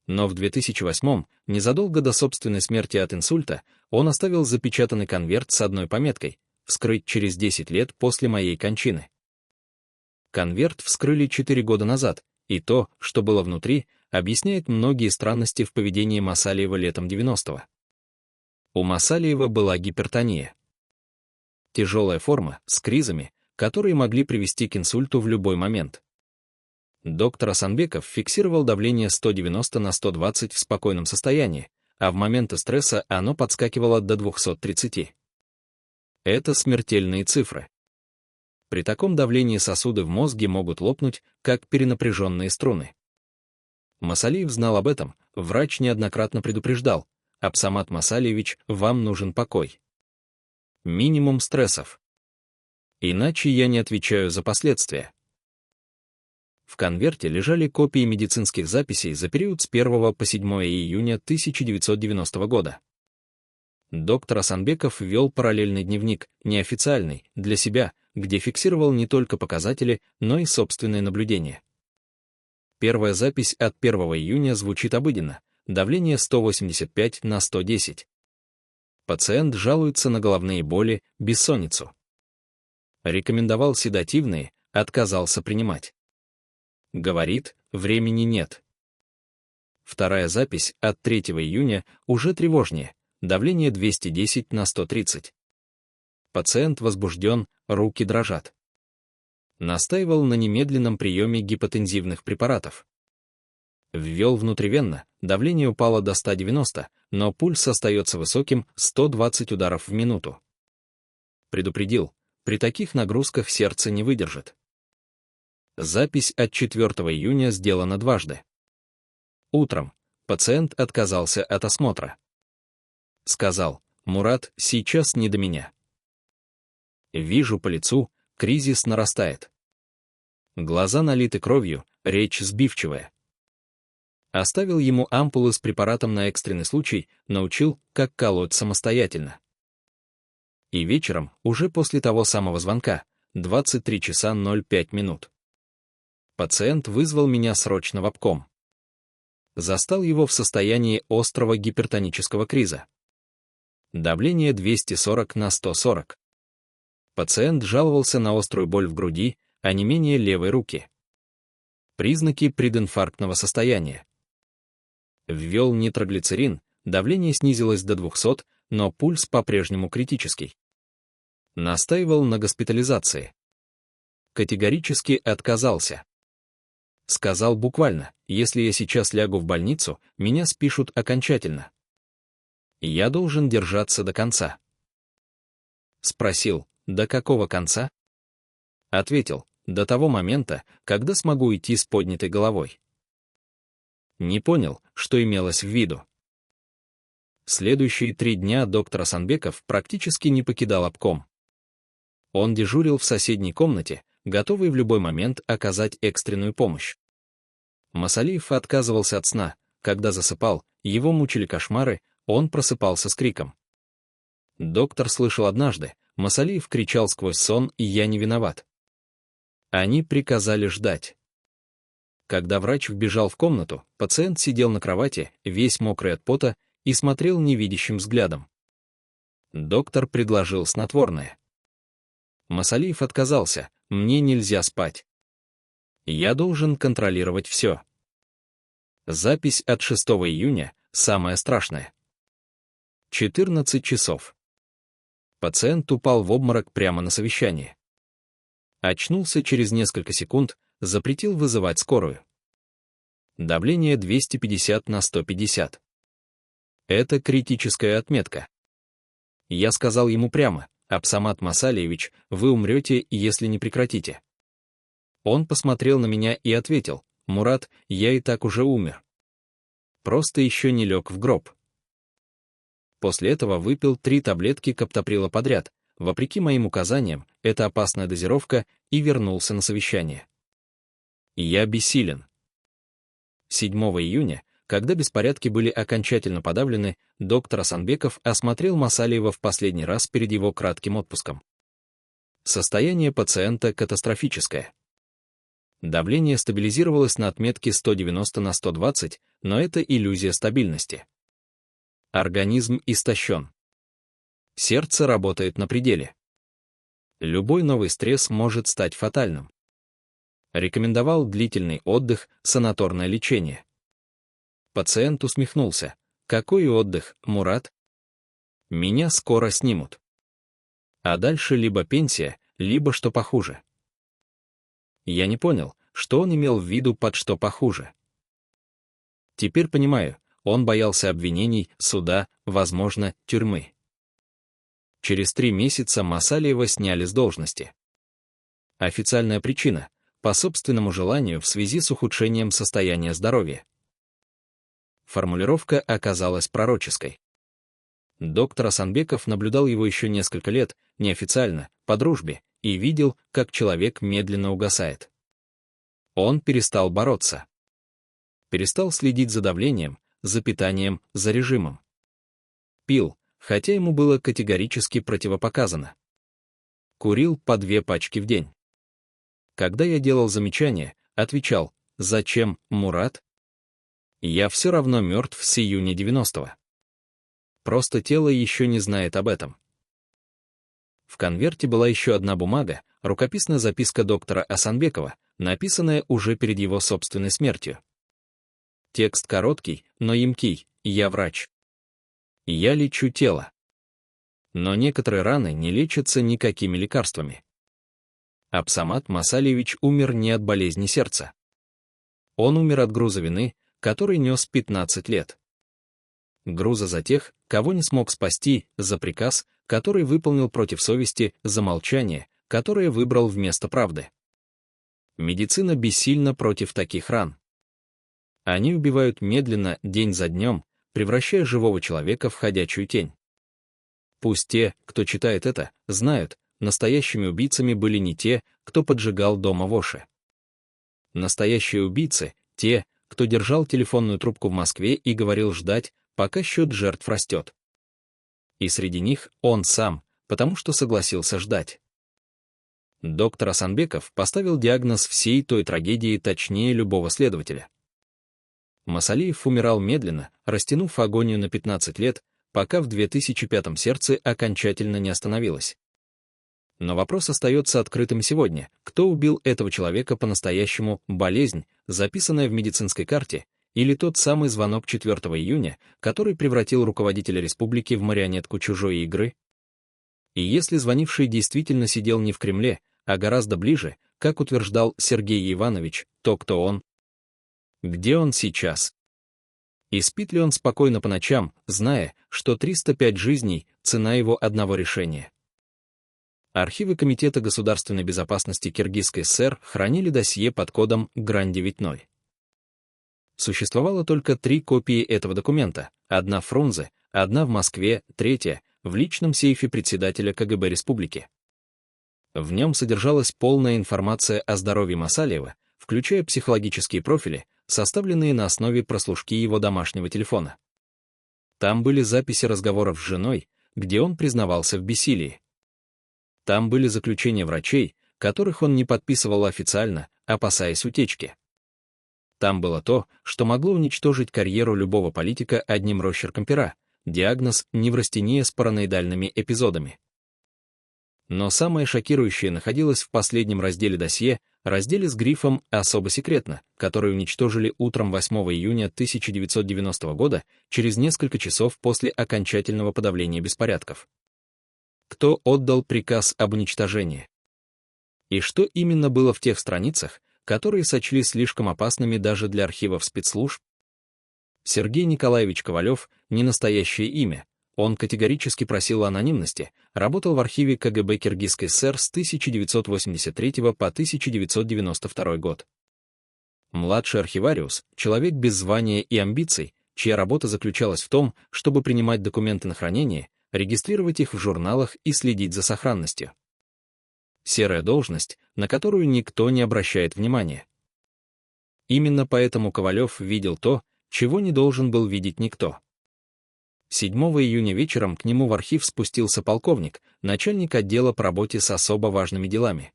[SPEAKER 1] Но в 2008-м, незадолго до собственной смерти от инсульта, он оставил запечатанный конверт с одной пометкой «Вскрыть через 10 лет после моей кончины». Конверт вскрыли 4 года назад, и то, что было внутри, объясняет многие странности в поведении Масалиева летом 90-го. У Масалиева была гипертония. Тяжелая форма, с кризами, которые могли привести к инсульту в любой момент. Доктор Асанбеков фиксировал давление 190 на 120 в спокойном состоянии, а в моменты стресса оно подскакивало до 230. Это смертельные цифры. При таком давлении сосуды в мозге могут лопнуть, как перенапряженные струны. Масалиев знал об этом, врач неоднократно предупреждал: «Абсамат Масалиевич, вам нужен покой. Минимум стрессов. Иначе я не отвечаю за последствия». В конверте лежали копии медицинских записей за период с 1 по 7 июня 1990 года. Доктор Асанбеков вел параллельный дневник, неофициальный, для себя, где фиксировал не только показатели, но и собственные наблюдения. Первая запись от 1 июня звучит обыденно: давление 185 на 110. Пациент жалуется на головные боли, бессонницу. Рекомендовал седативные, отказался принимать. Говорит, времени нет. Вторая запись от 3 июня уже тревожнее: давление 210 на 130. Пациент возбужден, руки дрожат. Настаивал на немедленном приеме гипотензивных препаратов. Ввел внутривенно, давление упало до 190, но пульс остается высоким, 120 ударов в минуту. Предупредил, при таких нагрузках сердце не выдержит. Запись от 4 июня сделана дважды. Утром пациент отказался от осмотра. Сказал: «Мурат, сейчас не до меня. Вижу по лицу, кризис нарастает. Глаза налиты кровью, речь сбивчивая». Оставил ему ампулы с препаратом на экстренный случай, научил, как колоть самостоятельно. И вечером, уже после того самого звонка, 23 часа 05 минут. Пациент вызвал меня срочно в обком. Застал его в состоянии острого гипертонического криза. Давление 240 на 140. Пациент жаловался на острую боль в груди, онемение левой руки. Признаки прединфарктного состояния. Ввел нитроглицерин, давление снизилось до 200, но пульс по-прежнему критический. Настаивал на госпитализации. Категорически отказался. Сказал буквально: «Если я сейчас лягу в больницу, меня спишут окончательно. Я должен держаться до конца». Спросил: «До какого конца?» Ответил: «До того момента, когда смогу идти с поднятой головой». Не понял, что имелось в виду. Следующие 3 дня доктор Асанбеков практически не покидал обком. Он дежурил в соседней комнате, готовый в любой момент оказать экстренную помощь. Масалиев отказывался от сна, когда засыпал, его мучили кошмары, он просыпался с криком. Доктор слышал однажды: Масалиев кричал сквозь сон: «Я не виноват». Они приказали ждать. Когда врач вбежал в комнату, пациент сидел на кровати, весь мокрый от пота, и смотрел невидящим взглядом. Доктор предложил снотворное. Масалиев отказался: «Мне нельзя спать. Я должен контролировать все». Запись от 6 июня, самая страшная. 14 часов. Пациент упал в обморок прямо на совещании. Очнулся через несколько секунд, запретил вызывать скорую. Давление 250 на 150. Это критическая отметка. Я сказал ему прямо: «Абсамат Масалиевич, вы умрете, если не прекратите». Он посмотрел на меня и ответил: «Мурат, я и так уже умер. Просто еще не лег в гроб». После этого выпил 3 таблетки каптоприла подряд, вопреки моим указаниям, это опасная дозировка, и вернулся на совещание. Я бессилен. 7 июня, когда беспорядки были окончательно подавлены, доктор Асанбеков осмотрел Масалиева в последний раз перед его кратким отпуском. Состояние пациента катастрофическое. Давление стабилизировалось на отметке 190 на 120, но это иллюзия стабильности. Организм истощен. Сердце работает на пределе. Любой новый стресс может стать фатальным. Рекомендовал длительный отдых, санаторное лечение. Пациент усмехнулся. Какой отдых, Мурат? Меня скоро снимут. А дальше либо пенсия, либо что похуже. Я не понял, что он имел в виду под что похуже. Теперь понимаю, он боялся обвинений, суда, возможно, тюрьмы. Через 3 месяца Масалиева сняли с должности. Официальная причина — по собственному желанию в связи с ухудшением состояния здоровья. Формулировка оказалась пророческой. Доктор Асанбеков наблюдал его еще несколько лет, неофициально, по дружбе, и видел, как человек медленно угасает. Он перестал бороться. Перестал следить за давлением, за питанием, за режимом. Пил, хотя ему было категорически противопоказано. Курил по 2 пачки в день. Когда я делал замечания, отвечал: «Зачем, Мурат? Я все равно мертв с июня 90-го. Просто тело еще не знает об этом». В конверте была еще одна бумага, рукописная записка доктора Асанбекова, написанная уже перед его собственной смертью. Текст короткий, но емкий: «Я врач. Я лечу тело. Но некоторые раны не лечатся никакими лекарствами». Абсамат Масалиевич умер не от болезни сердца. Он умер от груза вины, который нес 15 лет. Груза за тех, кого не смог спасти, за приказ, который выполнил против совести, за молчание, которое выбрал вместо правды. Медицина бессильна против таких ран. Они убивают медленно, день за днем, превращая живого человека в ходячую тень. Пусть те, кто читает это, знают, настоящими убийцами были не те, кто поджигал дом в Оше. Настоящие убийцы — те, кто держал телефонную трубку в Москве и говорил ждать, пока счет жертв растет. И среди них он сам, потому что согласился ждать. Доктор Асанбеков поставил диагноз всей той трагедии точнее любого следователя. Масалиев умирал медленно, растянув агонию на 15 лет, пока в 2005-м сердце окончательно не остановилось. Но вопрос остается открытым сегодня: кто убил этого человека по-настоящему, болезнь, записанная в медицинской карте, или тот самый звонок 4 июня, который превратил руководителя республики в марионетку чужой игры? И если звонивший действительно сидел не в Кремле, а гораздо ближе, как утверждал Сергей Иванович, то кто он? Где он сейчас? И спит ли он спокойно по ночам, зная, что 305 жизней — цена его одного решения? Архивы Комитета государственной безопасности Киргизской ССР хранили досье под кодом ГРАН-9. Существовало только 3 копии этого документа: одна в Фрунзе, одна в Москве, третья — в личном сейфе председателя КГБ республики. В нем содержалась полная информация о здоровье Масалиева, включая психологические профили, составленные на основе прослушки его домашнего телефона. Там были записи разговоров с женой, где он признавался в бессилии. Там были заключения врачей, которых он не подписывал официально, опасаясь утечки. Там было то, что могло уничтожить карьеру любого политика одним росчерком пера: диагноз неврастения с параноидальными эпизодами. Но самое шокирующее находилось в последнем разделе досье, разделе с грифом «Особо секретно», который уничтожили утром 8 июня 1990 года, через несколько часов после окончательного подавления беспорядков. Кто отдал приказ об уничтожении? И что именно было в тех страницах, которые сочли слишком опасными даже для архивов спецслужб? Сергей Николаевич Ковалев — не настоящее имя. Он категорически просил анонимности, работал в архиве КГБ Киргизской ССР с 1983 по 1992 год. Младший архивариус — человек без звания и амбиций, чья работа заключалась в том, чтобы принимать документы на хранение, регистрировать их в журналах и следить за сохранностью. Серая должность, на которую никто не обращает внимания. Именно поэтому Ковалев видел то, чего не должен был видеть никто. 7 июня вечером к нему в архив спустился полковник, начальник отдела по работе с особо важными делами.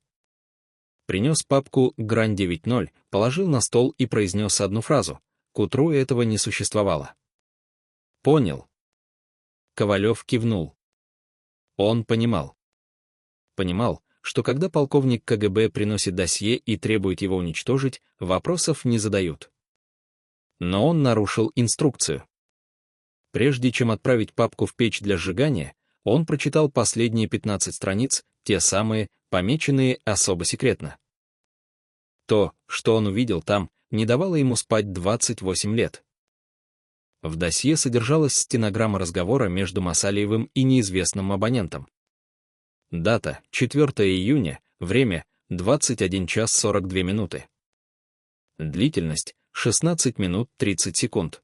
[SPEAKER 1] Принес папку «Грань 9.0», положил на стол и произнес одну фразу. К утру этого не существовало. Понял. Ковалев кивнул. Он понимал. Понимал, что когда полковник КГБ приносит досье и требует его уничтожить, вопросов не задают. Но он нарушил инструкцию. Прежде чем отправить папку в печь для сжигания, он прочитал последние 15 страниц, те самые, помеченные особо секретно. То, что он увидел там, не давало ему спать 28 лет. В досье содержалась стенограмма разговора между Масалиевым и неизвестным абонентом. Дата — 4 июня, время — 21 час 42 минуты. Длительность — 16 минут 30 секунд.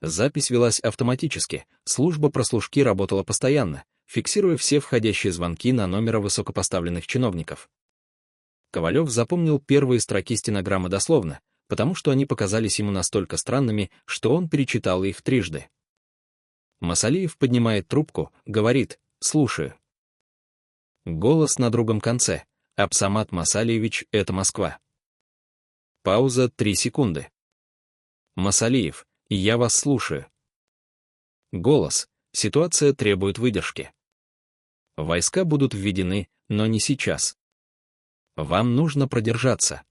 [SPEAKER 1] Запись велась автоматически, служба прослушки работала постоянно, фиксируя все входящие звонки на номера высокопоставленных чиновников. Ковалев запомнил первые строки стенограммы дословно, потому что они показались ему настолько странными, что он перечитал их трижды. Масалиев поднимает трубку, говорит «слушаю». Голос на другом конце. Абсамат Масалиевич, это Москва. Пауза 3 секунды. Масалиев, я вас слушаю. Голос. Ситуация требует выдержки. Войска будут введены, но не сейчас. Вам нужно продержаться.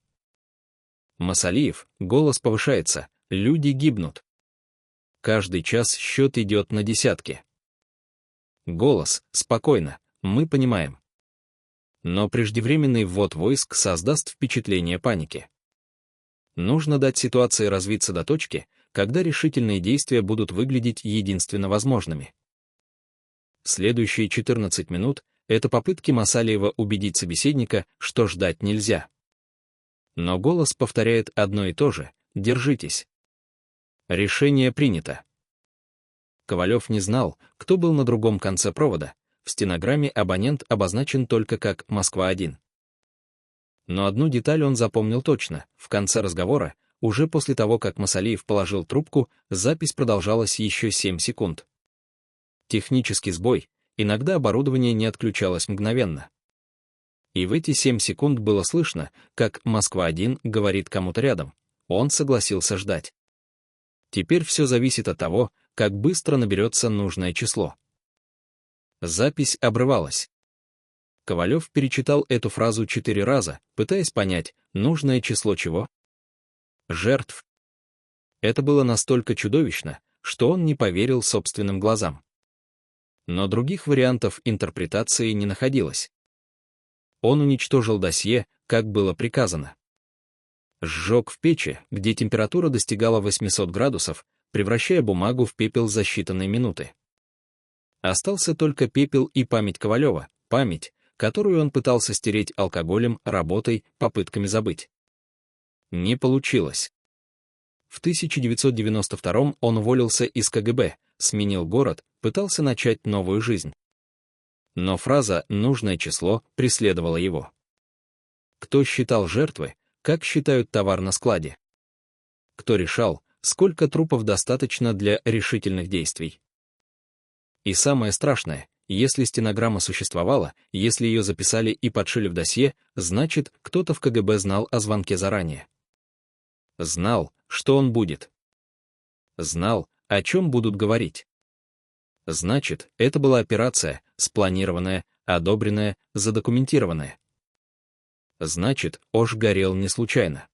[SPEAKER 1] Масалиев, голос повышается, люди гибнут. Каждый час счет идет на десятки. Голос, спокойно, мы понимаем. Но преждевременный ввод войск создаст впечатление паники. Нужно дать ситуации развиться до точки, когда решительные действия будут выглядеть единственно возможными. Следующие 14 минут — это попытки Масалиева убедить собеседника, что ждать нельзя. Но голос повторяет одно и то же — держитесь. Решение принято. Ковалев не знал, кто был на другом конце провода, в стенограмме абонент обозначен только как «Москва-1». Но одну деталь он запомнил точно: в конце разговора, уже после того, как Масалиев положил трубку, запись продолжалась еще 7 секунд. Технический сбой, иногда оборудование не отключалось мгновенно. И в эти 7 секунд было слышно, как «Москва-1» говорит кому-то рядом. Он согласился ждать. Теперь все зависит от того, как быстро наберется нужное число. Запись обрывалась. Ковалев перечитал эту фразу 4 раза, пытаясь понять, нужное число чего? Жертв. Это было настолько чудовищно, что он не поверил собственным глазам. Но других вариантов интерпретации не находилось. Он уничтожил досье, как было приказано. Сжег в печи, где температура достигала 800 градусов, превращая бумагу в пепел за считанные минуты. Остался только пепел и память Ковалева, память, которую он пытался стереть алкоголем, работой, попытками забыть. Не получилось. В 1992 он уволился из КГБ, сменил город, пытался начать новую жизнь. Но фраза «нужное число» преследовала его. Кто считал жертвы, как считают товар на складе? Кто решал, сколько трупов достаточно для решительных действий? И самое страшное, если стенограмма существовала, если ее записали и подшили в досье, значит, кто-то в КГБ знал о звонке заранее. Знал, что он будет. Знал, о чем будут говорить. Значит, это была операция, спланированная, одобренная, задокументированная. Значит, Ош горел не случайно.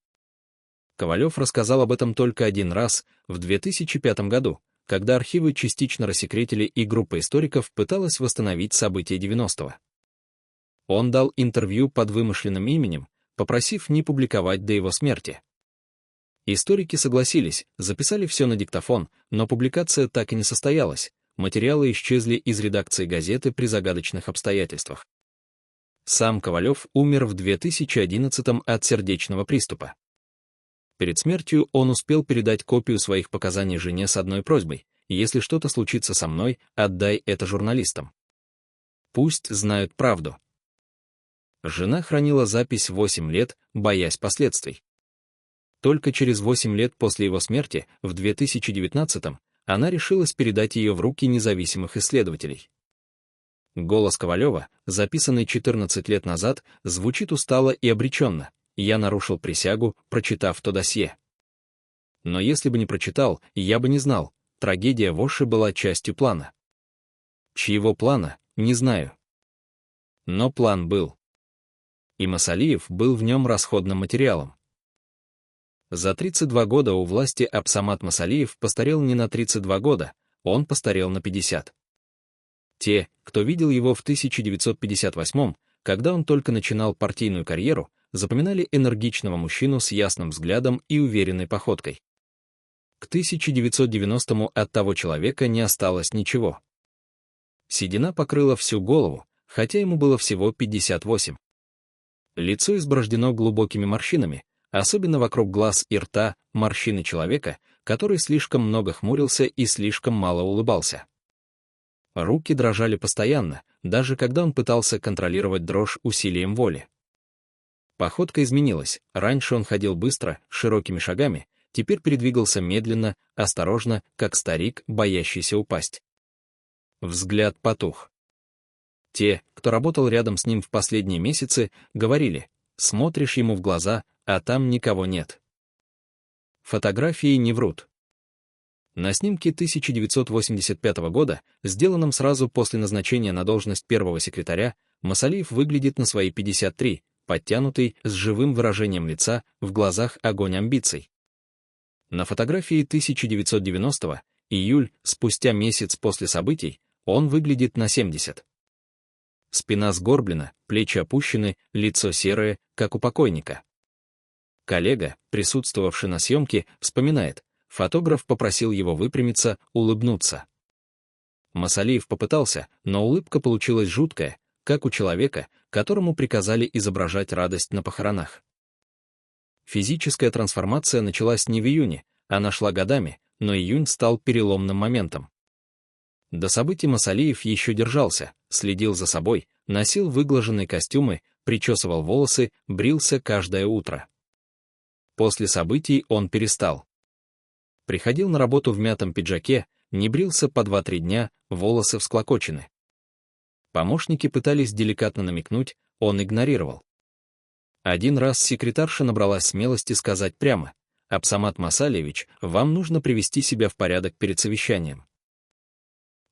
[SPEAKER 1] Ковалев рассказал об этом только один раз, в 2005 году, когда архивы частично рассекретили и группа историков пыталась восстановить события 90-го. Он дал интервью под вымышленным именем, попросив не публиковать до его смерти. Историки согласились, записали все на диктофон, но публикация так и не состоялась, материалы исчезли из редакции газеты при загадочных обстоятельствах. Сам Ковалев умер в 2011-м от сердечного приступа. Перед смертью он успел передать копию своих показаний жене с одной просьбой: «Если что-то случится со мной, отдай это журналистам. Пусть знают правду». Жена хранила запись 8 лет, боясь последствий. Только через 8 лет после его смерти, в 2019-м, она решилась передать ее в руки независимых исследователей. Голос Ковалева, записанный 14 лет назад, звучит устало и обреченно. Я нарушил присягу, прочитав то досье. Но если бы не прочитал, я бы не знал. Трагедия в Оши была частью плана. Чьего плана, не знаю. Но план был. И Масалиев был в нем расходным материалом. За 32 года у власти Абсамат Масалиев постарел не на 32 года, он постарел на 50. Те, кто видел его в 1958-м, когда он только начинал партийную карьеру, запоминали энергичного мужчину с ясным взглядом и уверенной походкой. К 1990-му от того человека не осталось ничего. Седина покрыла всю голову, хотя ему было всего 58. Лицо изборождено глубокими морщинами, особенно вокруг глаз и рта, морщины человека, который слишком много хмурился и слишком мало улыбался. Руки дрожали постоянно, даже когда он пытался контролировать дрожь усилием воли. Походка изменилась, раньше он ходил быстро, широкими шагами, теперь передвигался медленно, осторожно, как старик, боящийся упасть. Взгляд потух. Те, кто работал рядом с ним в последние месяцы, говорили: смотришь ему в глаза, а там никого нет. Фотографии не врут. На снимке 1985 года, сделанном сразу после назначения на должность первого секретаря, Масалиев выглядит на свои 53, подтянутый, с живым выражением лица, в глазах огонь амбиций. На фотографии 1990-го, июль, спустя месяц после событий, он выглядит на 70. Спина сгорблена, плечи опущены, лицо серое, как у покойника. Коллега, присутствовавший на съемке, вспоминает: фотограф попросил его выпрямиться, улыбнуться. Масалиев попытался, но улыбка получилась жуткая, как у человека, которому приказали изображать радость на похоронах. Физическая трансформация началась не в июне, она шла годами, но июнь стал переломным моментом. До событий Масалиев еще держался, следил за собой, носил выглаженные костюмы, причесывал волосы, брился каждое утро. После событий он перестал. Приходил на работу в мятом пиджаке, не брился по 2-3 дня, волосы всклокочены. Помощники пытались деликатно намекнуть, он игнорировал. Один раз секретарша набралась смелости сказать прямо: «Абсамат Масалиевич, вам нужно привести себя в порядок перед совещанием».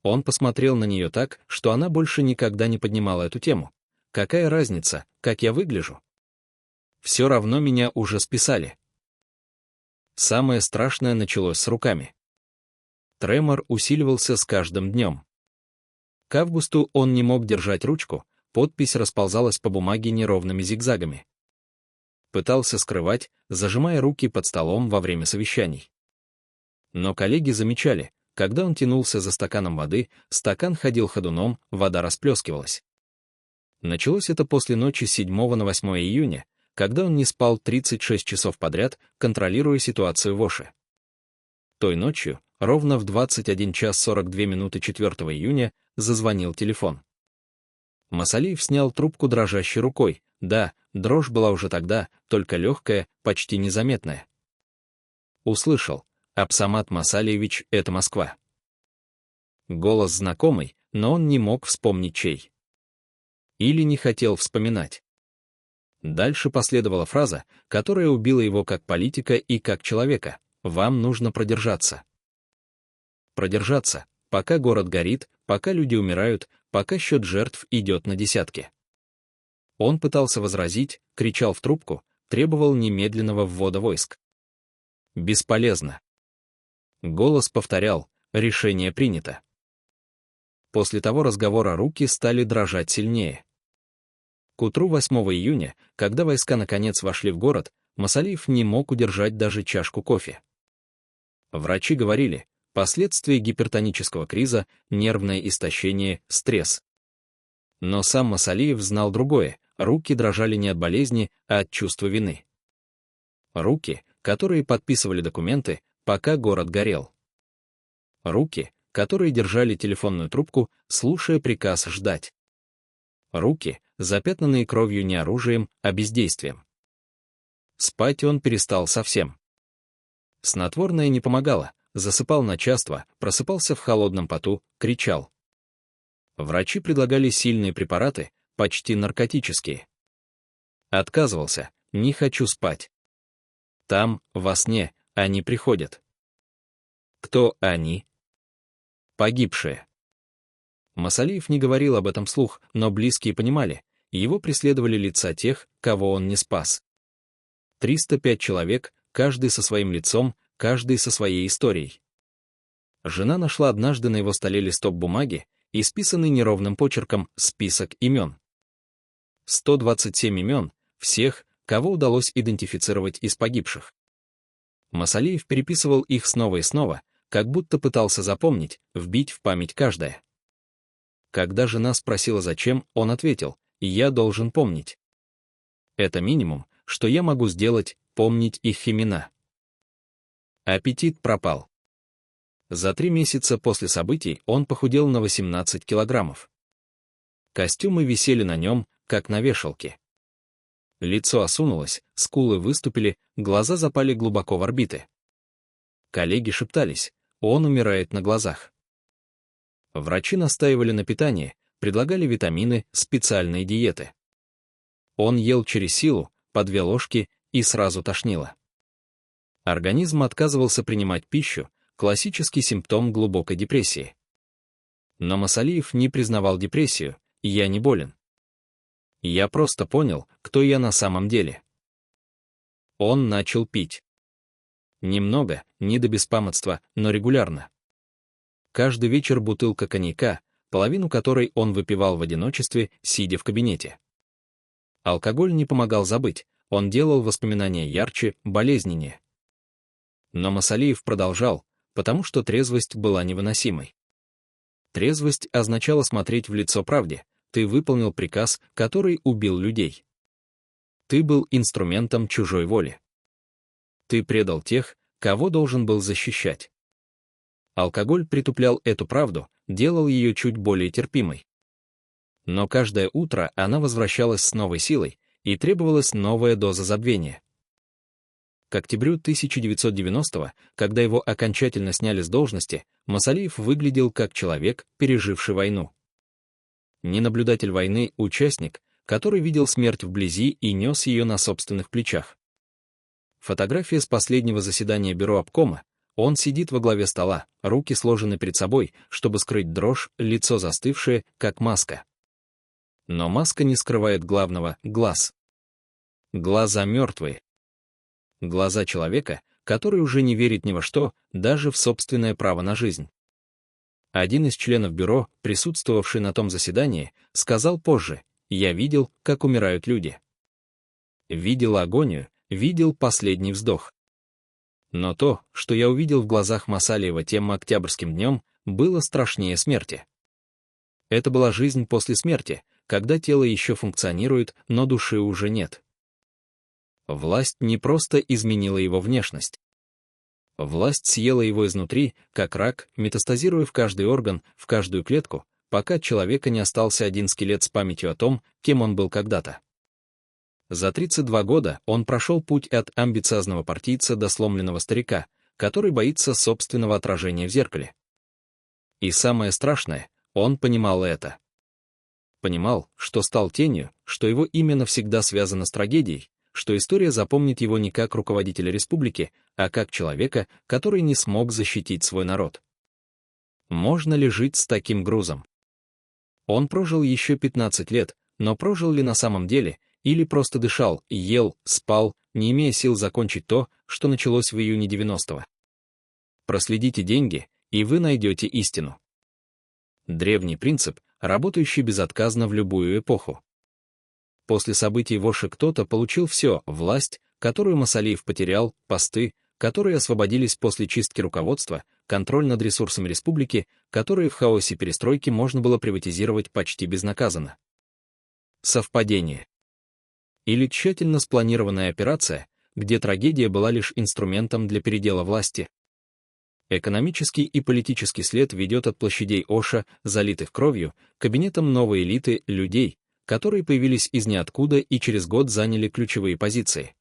[SPEAKER 1] Он посмотрел на нее так, что она больше никогда не поднимала эту тему. «Какая разница, как я выгляжу? Все равно меня уже списали». Самое страшное началось с руками. Тремор усиливался с каждым днем. К августу он не мог держать ручку, подпись расползалась по бумаге неровными зигзагами. Пытался скрывать, зажимая руки под столом во время совещаний. Но коллеги замечали: когда он тянулся за стаканом воды, стакан ходил ходуном, вода расплескивалась. Началось это после ночи с 7 на 8 июня, когда он не спал 36 часов подряд, контролируя ситуацию в Оше. Той ночью, ровно в 21 час 42 минуты 4 июня, зазвонил телефон. Масалиев снял трубку дрожащей рукой. Да, дрожь была уже тогда, только легкая, почти незаметная. Услышал: «Абсамат Масалиевич, это Москва». Голос знакомый, но он не мог вспомнить чей. Или не хотел вспоминать. Дальше последовала фраза, которая убила его как политика и как человека: «Вам нужно продержаться». Продержаться, пока город горит, пока люди умирают, пока счет жертв идет на десятки. Он пытался возразить, кричал в трубку, требовал немедленного ввода войск. Бесполезно. Голос повторял: «Решение принято». После того разговора руки стали дрожать сильнее. К утру 8 июня, когда войска наконец вошли в город, Масалиев не мог удержать даже чашку кофе. Врачи говорили: последствия гипертонического криза, нервное истощение, стресс. Но сам Масалиев знал другое: руки дрожали не от болезни, а от чувства вины. Руки, которые подписывали документы, пока город горел. Руки, которые держали телефонную трубку, слушая приказ ждать. Руки, запятнанные кровью не оружием, а бездействием. Спать он перестал совсем. Снотворное не помогало, засыпал начальство, просыпался в холодном поту, кричал. Врачи предлагали сильные препараты, почти наркотические. Отказывался, не хочу спать. Там, во сне, они приходят. Кто они? Погибшие. Масалиев не говорил об этом вслух, но близкие понимали, его преследовали лица тех, кого он не спас. 305 человек, каждый со своим лицом, каждый со своей историей. Жена нашла однажды на его столе листок бумаги, исписанный неровным почерком список имен. 127 имен, всех, кого удалось идентифицировать из погибших. Масалиев переписывал их снова и снова, как будто пытался запомнить, вбить в память каждое. Когда жена спросила зачем, он ответил: «Я должен помнить. Это минимум, что я могу сделать, помнить их имена». Аппетит пропал. За 3 месяца после событий он похудел на 18 килограммов. Костюмы висели на нем, как на вешалке. Лицо осунулось, скулы выступили, глаза запали глубоко в орбиты. Коллеги шептались: он умирает на глазах. Врачи настаивали на питании, предлагали витамины, специальные диеты. Он ел через силу, по 2 ложки, и сразу тошнило. Организм отказывался принимать пищу, классический симптом глубокой депрессии. Но Масалиев не признавал депрессию: «Я не болен. Я просто понял, кто я на самом деле». Он начал пить. Немного, не до беспамятства, но регулярно. Каждый вечер бутылка коньяка, половину которой он выпивал в одиночестве, сидя в кабинете. Алкоголь не помогал забыть, он делал воспоминания ярче, болезненнее. Но Масалиев продолжал, потому что трезвость была невыносимой. Трезвость означала смотреть в лицо правде: ты выполнил приказ, который убил людей. Ты был инструментом чужой воли. Ты предал тех, кого должен был защищать. Алкоголь притуплял эту правду, делал ее чуть более терпимой. Но каждое утро она возвращалась с новой силой, и требовалась новая доза забвения. К октябрю 1990-го, когда его окончательно сняли с должности, Масалиев выглядел как человек, переживший войну. Не наблюдатель войны, участник, который видел смерть вблизи и нес ее на собственных плечах. Фотография с последнего заседания бюро обкома. Он сидит во главе стола, руки сложены перед собой, чтобы скрыть дрожь, лицо застывшее, как маска. Но маска не скрывает главного — глаз. Глаза мертвые. Глаза человека, который уже не верит ни во что, даже в собственное право на жизнь. Один из членов бюро, присутствовавший на том заседании, сказал позже: «Я видел, как умирают люди. Видел агонию, видел последний вздох. Но то, что я увидел в глазах Масалиева тем октябрьским днем, было страшнее смерти. Это была жизнь после смерти, когда тело еще функционирует, но души уже нет». Власть не просто изменила его внешность. Власть съела его изнутри, как рак, метастазируя в каждый орган, в каждую клетку, пока от человека не остался один скелет с памятью о том, кем он был когда-то. За 32 года он прошел путь от амбициозного партийца до сломленного старика, который боится собственного отражения в зеркале. И самое страшное, он понимал это. Понимал, что стал тенью, что его имя навсегда связано с трагедией, что история запомнит его не как руководителя республики, а как человека, который не смог защитить свой народ. Можно ли жить с таким грузом? Он прожил еще 15 лет, но прожил ли на самом деле, или просто дышал, ел, спал, не имея сил закончить то, что началось в июне 90-го? Проследите деньги, и вы найдете истину. Древний принцип, работающий безотказно в любую эпоху. После событий в Оше кто-то получил все: власть, которую Масалиев потерял, посты, которые освободились после чистки руководства, контроль над ресурсами республики, которые в хаосе перестройки можно было приватизировать почти безнаказанно. Совпадение. Или тщательно спланированная операция, где трагедия была лишь инструментом для передела власти. Экономический и политический след ведет от площадей Оша, залитых кровью, к кабинетам новой элиты, людей, которые появились из ниоткуда и через год заняли ключевые позиции.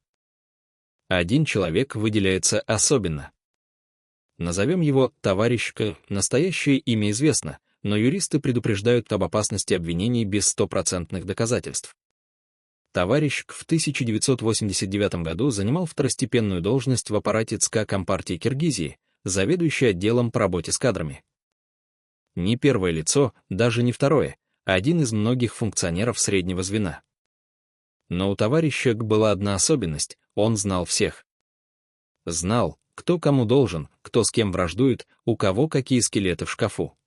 [SPEAKER 1] Один человек выделяется особенно. Назовем его товарищ К. Настоящее имя известно, но юристы предупреждают об опасности обвинений без стопроцентных доказательств. Товарищ К в 1989 году занимал второстепенную должность в аппарате ЦК Компартии Киргизии, заведующий отделом по работе с кадрами. Не первое лицо, даже не второе, а один из многих функционеров среднего звена. Но у товарища К была одна особенность — он знал всех. Знал, кто кому должен, кто с кем враждует, у кого какие скелеты в шкафу.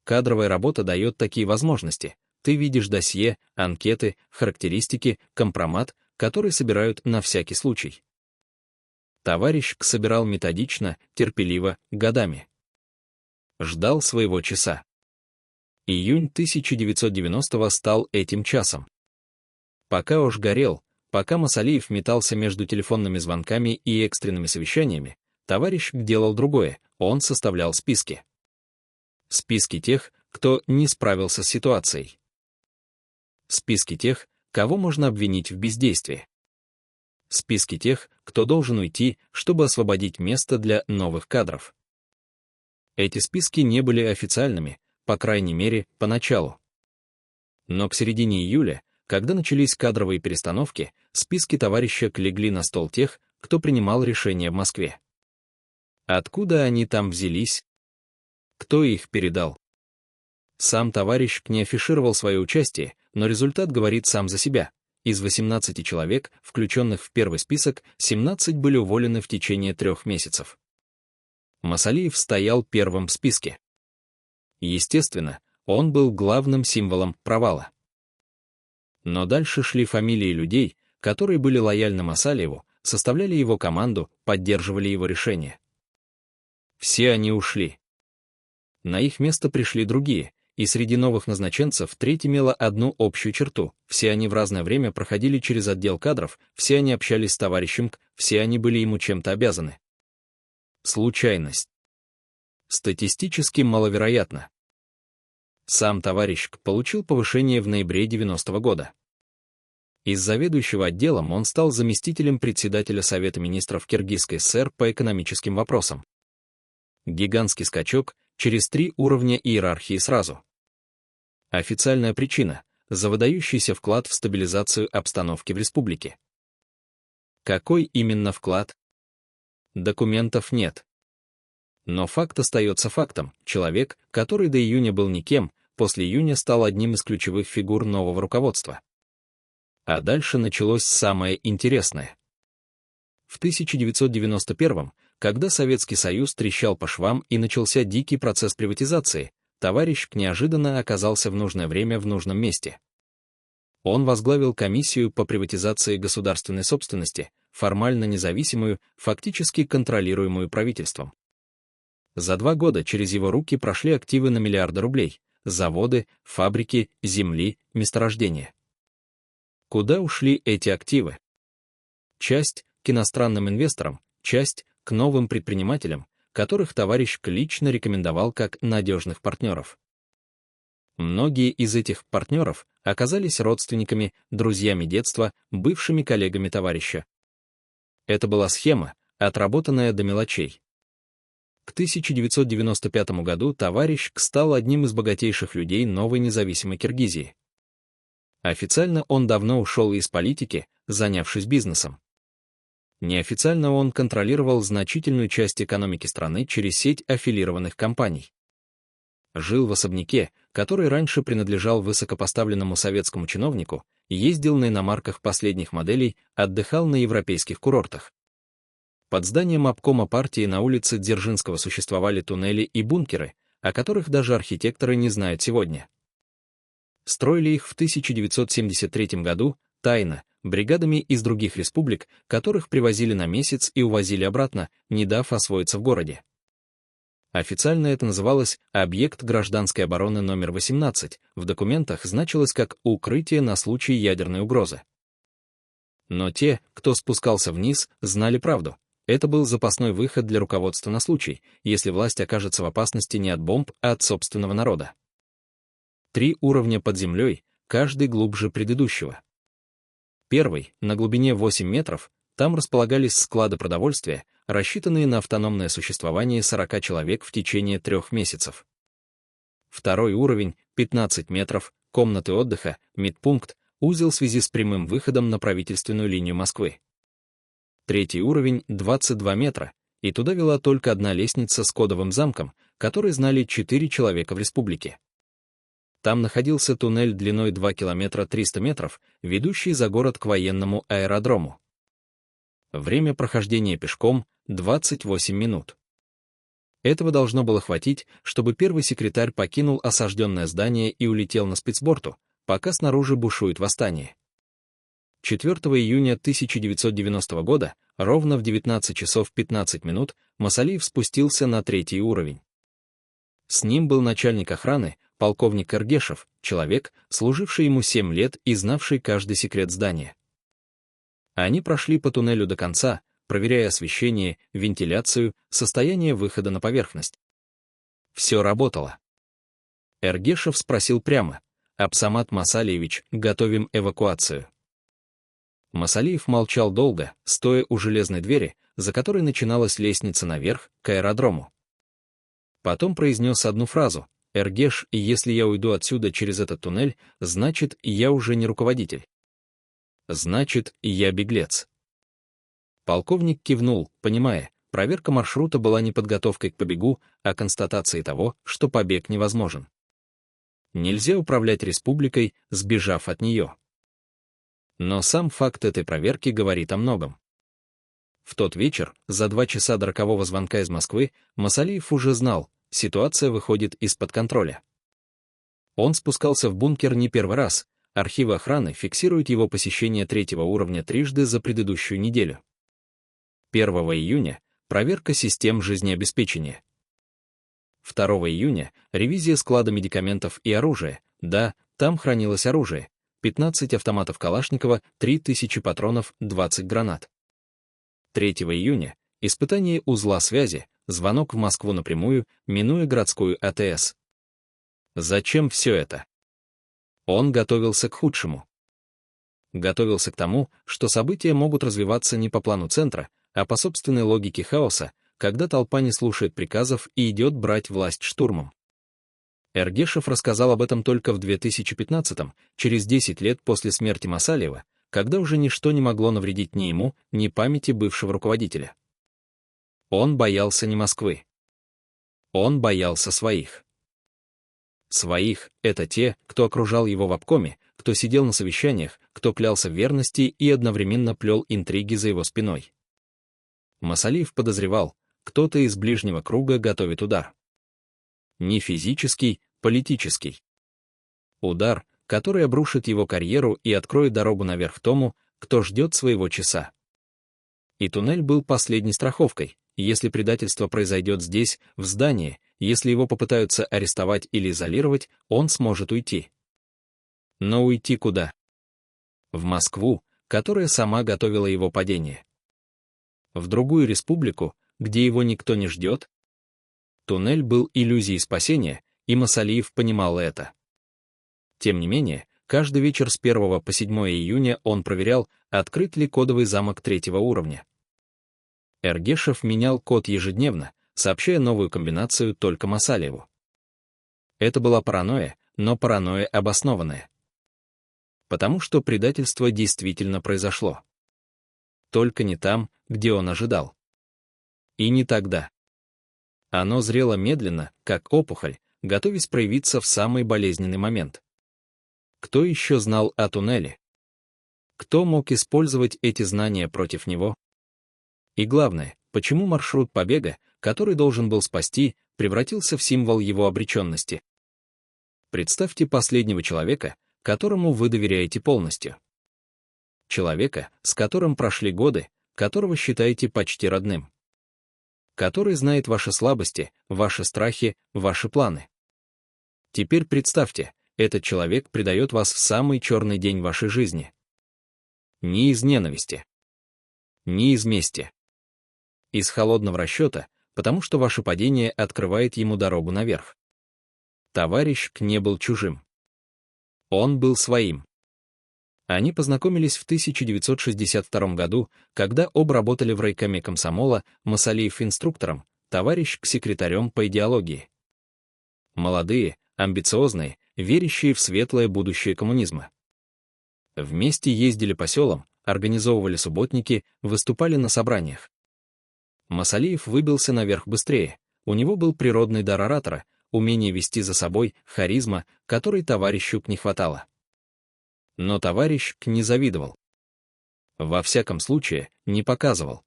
[SPEAKER 1] Кадровая работа дает такие возможности. Ты видишь досье, анкеты, характеристики, компромат, который собирают на всякий случай. Товарищ К собирал методично, терпеливо, годами. Ждал своего часа. Июнь 1990-го стал этим часом. Пока уж горел, пока Масалиев метался между телефонными звонками и экстренными совещаниями, товарищ К делал другое, он составлял списки. Списки тех, кто не справился с ситуацией. Списки тех, кого можно обвинить в бездействии. Списки тех, кто должен уйти, чтобы освободить место для новых кадров. Эти списки не были официальными, по крайней мере, поначалу. Но к середине июля, когда начались кадровые перестановки, списки товарища К легли на стол тех, кто принимал решения в Москве. Откуда они там взялись? Кто их передал? Сам товарищ К не афишировал свое участие, но результат говорит сам за себя. Из 18 человек, включенных в первый список, 17 были уволены в течение 3 месяцев. Масалиев стоял первым в списке. Естественно, он был главным символом провала. Но дальше шли фамилии людей, которые были лояльны Масалиеву, составляли его команду, поддерживали его решения. Все они ушли. На их место пришли другие, и среди новых назначенцев треть имела одну общую черту. Все они в разное время проходили через отдел кадров, все они общались с товарищем К, все они были ему чем-то обязаны. Случайность. Статистически маловероятно. Сам товарищ К получил повышение в ноябре 90-го года. Из заведующего отделом он стал заместителем председателя Совета министров Киргизской ССР по экономическим вопросам. Гигантский скачок через 3 уровня иерархии сразу. Официальная причина — за выдающийся вклад в стабилизацию обстановки в республике. Какой именно вклад? Документов нет. Но факт остается фактом. Человек, который до июня был никем, после июня стал одним из ключевых фигур нового руководства. А дальше началось самое интересное. В 1991-м, когда Советский Союз трещал по швам и начался дикий процесс приватизации, товарищ К неожиданно оказался в нужное время в нужном месте. Он возглавил комиссию по приватизации государственной собственности, формально независимую, фактически контролируемую правительством. За 2 года через его руки прошли активы на миллиарды рублей, заводы, фабрики, земли, месторождения. Куда ушли эти активы? Часть к иностранным инвесторам, часть к новым предпринимателям, которых товарищ К лично рекомендовал как надежных партнеров. Многие из этих партнеров оказались родственниками, друзьями детства, бывшими коллегами товарища. Это была схема, отработанная до мелочей. К 1995 году товарищ К стал одним из богатейших людей новой независимой Киргизии. Официально он давно ушел из политики, занявшись бизнесом. Неофициально он контролировал значительную часть экономики страны через сеть аффилированных компаний. Жил в особняке, который раньше принадлежал высокопоставленному советскому чиновнику, ездил на иномарках последних моделей, отдыхал на европейских курортах. Под зданием обкома партии на улице Дзержинского существовали туннели и бункеры, о которых даже архитекторы не знают сегодня. Строили их в 1973 году, тайно, бригадами из других республик, которых привозили на месяц и увозили обратно, не дав освоиться в городе. Официально это называлось «Объект гражданской обороны номер 18», в документах значилось как «Укрытие на случай ядерной угрозы». Но те, кто спускался вниз, знали правду. Это был запасной выход для руководства на случай, если власть окажется в опасности не от бомб, а от собственного народа. 3 уровня под землей, каждый глубже предыдущего. Первый, на глубине 8 метров, там располагались склады продовольствия, рассчитанные на автономное существование 40 человек в течение 3 месяцев. Второй уровень — 15 метров, комнаты отдыха, медпункт, узел связи с прямым выходом на правительственную линию Москвы. Третий уровень — 22 метра, и туда вела только одна лестница с кодовым замком, который знали 4 человека в республике. Там находился туннель длиной 2 километра 300 метров, ведущий за город к военному аэродрому. Время прохождения пешком — 28 минут. Этого должно было хватить, чтобы первый секретарь покинул осажденное здание и улетел на спецборту, пока снаружи бушует восстание. 4 июня 1990 года, ровно в 19 часов 15 минут, Масалиев спустился на третий уровень. С ним был начальник охраны, полковник Эргешев, человек, служивший ему 7 лет и знавший каждый секрет здания. Они прошли по туннелю до конца, проверяя освещение, вентиляцию, состояние выхода на поверхность. Все работало. Эргешев спросил прямо: «Абсамат Масалиевич, готовим эвакуацию». Масалиев молчал долго, стоя у железной двери, за которой начиналась лестница наверх, к аэродрому. Потом произнес одну фразу: «Эргеш, если я уйду отсюда через этот туннель, значит, я уже не руководитель. Значит, я беглец». Полковник кивнул, понимая, проверка маршрута была не подготовкой к побегу, а констатацией того, что побег невозможен. Нельзя управлять республикой, сбежав от нее. Но сам факт этой проверки говорит о многом. В тот вечер, за 2 часа до рокового звонка из Москвы, Масалиев уже знал, ситуация выходит из-под контроля. Он спускался в бункер не первый раз, архивы охраны фиксируют его посещение 3-го уровня трижды за предыдущую неделю. 1 июня — проверка систем жизнеобеспечения. 2 июня — ревизия склада медикаментов и оружия, да, там хранилось оружие, 15 автоматов Калашникова, 3000 патронов, 20 гранат. 3 июня — испытание узла связи, звонок в Москву напрямую, минуя городскую АТС. Зачем все это? Он готовился к худшему. Готовился к тому, что события могут развиваться не по плану центра, а по собственной логике хаоса, когда толпа не слушает приказов и идет брать власть штурмом. Эргешев рассказал об этом только в 2015-м, через 10 лет после смерти Масалиева, когда уже ничто не могло навредить ни ему, ни памяти бывшего руководителя. Он боялся не Москвы. Он боялся своих. Своих — это те, кто окружал его в обкоме, кто сидел на совещаниях, кто клялся в верности и одновременно плел интриги за его спиной. Масалиев подозревал, кто-то из ближнего круга готовит удар. Не физический, политический. Удар, который обрушит его карьеру и откроет дорогу наверх тому, кто ждет своего часа. И туннель был последней страховкой. Если предательство произойдет здесь, в здании, если его попытаются арестовать или изолировать, он сможет уйти. Но уйти куда? В Москву, которая сама готовила его падение. В другую республику, где его никто не ждет? Туннель был иллюзией спасения, и Масалиев понимал это. Тем не менее, каждый вечер с 1 по 7 июня он проверял, открыт ли кодовый замок 3-го уровня. Эргешев менял код ежедневно, сообщая новую комбинацию только Масалиеву. Это была паранойя, но паранойя обоснованная. Потому что предательство действительно произошло. Только не там, где он ожидал. И не тогда. Оно зрело медленно, как опухоль, готовясь проявиться в самый болезненный момент. Кто еще знал о туннеле? Кто мог использовать эти знания против него? И главное, почему маршрут побега, который должен был спасти, превратился в символ его обреченности? Представьте последнего человека, которому вы доверяете полностью. Человека, с которым прошли годы, которого считаете почти родным. Который знает ваши слабости, ваши страхи, ваши планы. Теперь представьте, этот человек предает вас в самый черный день вашей жизни. Не из ненависти. Не из мести. Из холодного расчета, потому что ваше падение открывает ему дорогу наверх. Товарищ не был чужим. Он был своим. Они познакомились в 1962 году, когда оба работали в райкоме комсомола, Масалиев инструктором, товарищ секретарем по идеологии. Молодые, амбициозные, верящие в светлое будущее коммунизма. Вместе ездили по селам, организовывали субботники, выступали на собраниях. Масалиев выбился наверх быстрее, у него был природный дар оратора, умение вести за собой, харизма, которой товарищу К не хватало. Но товарищ К не завидовал. Во всяком случае, не показывал.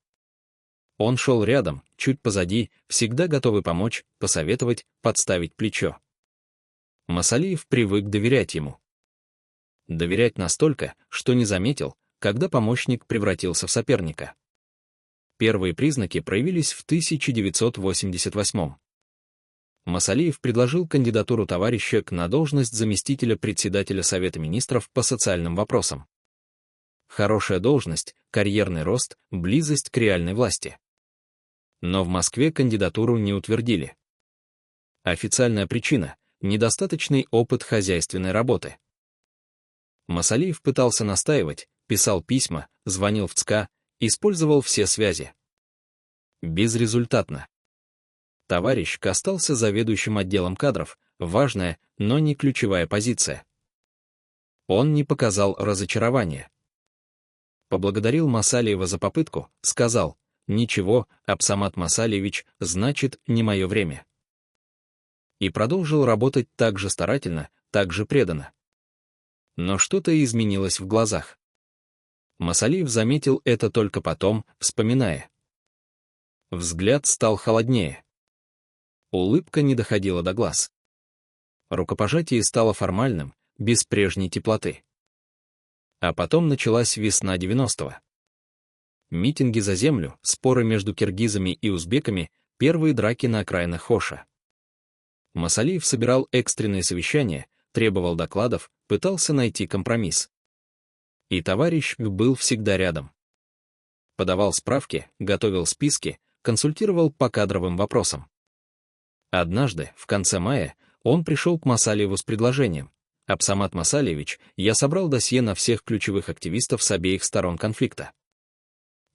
[SPEAKER 1] Он шел рядом, чуть позади, всегда готовый помочь, посоветовать, подставить плечо. Масалиев привык доверять ему. Доверять настолько, что не заметил, когда помощник превратился в соперника. Первые признаки проявились в 1988-м. Масалиев предложил кандидатуру товарища К на должность заместителя председателя Совета министров по социальным вопросам. Хорошая должность, карьерный рост, близость к реальной власти. Но в Москве кандидатуру не утвердили. Официальная причина – недостаточный опыт хозяйственной работы. Масалиев пытался настаивать, писал письма, звонил в ЦК, использовал все связи. Безрезультатно. Товарищ К остался заведующим отделом кадров, важная, но не ключевая позиция. Он не показал разочарования. Поблагодарил Масалиева за попытку, сказал: «Ничего, Абсамат Масалиевич, значит, не мое время». И продолжил работать так же старательно, так же преданно. Но что-то изменилось в глазах. Масалиев заметил это только потом, вспоминая. Взгляд стал холоднее. Улыбка не доходила до глаз. Рукопожатие стало формальным, без прежней теплоты. А потом началась весна 90-го. Митинги за землю, споры между киргизами и узбеками, первые драки на окраинах Хоша. Масалиев собирал экстренные совещания, требовал докладов, пытался найти компромисс. И товарищ К был всегда рядом. Подавал справки, готовил списки, консультировал по кадровым вопросам. Однажды, в конце мая, он пришел к Масалиеву с предложением: «Абсамат Масалиевич, я собрал досье на всех ключевых активистов с обеих сторон конфликта.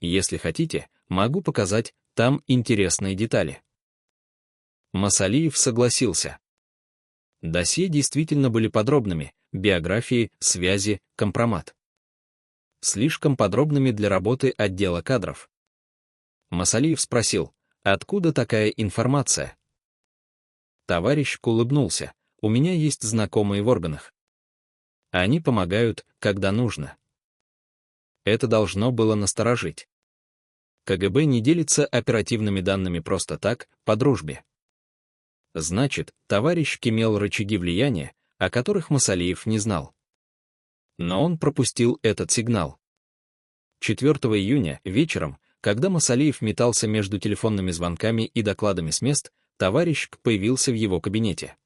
[SPEAKER 1] Если хотите, могу показать, там интересные детали». Масалиев согласился. Досье действительно были подробными, биографии, связи, компромат. Слишком подробными для работы отдела кадров. Масалиев спросил: «Откуда такая информация?» Товарищ К улыбнулся: «У меня есть знакомые в органах. Они помогают, когда нужно». Это должно было насторожить. КГБ не делится оперативными данными просто так, по дружбе. Значит, товарищ К имел рычаги влияния, о которых Масалиев не знал. Но он пропустил этот сигнал. 4 июня, вечером, когда Масалиев метался между телефонными звонками и докладами с мест, товарищ К появился в его кабинете.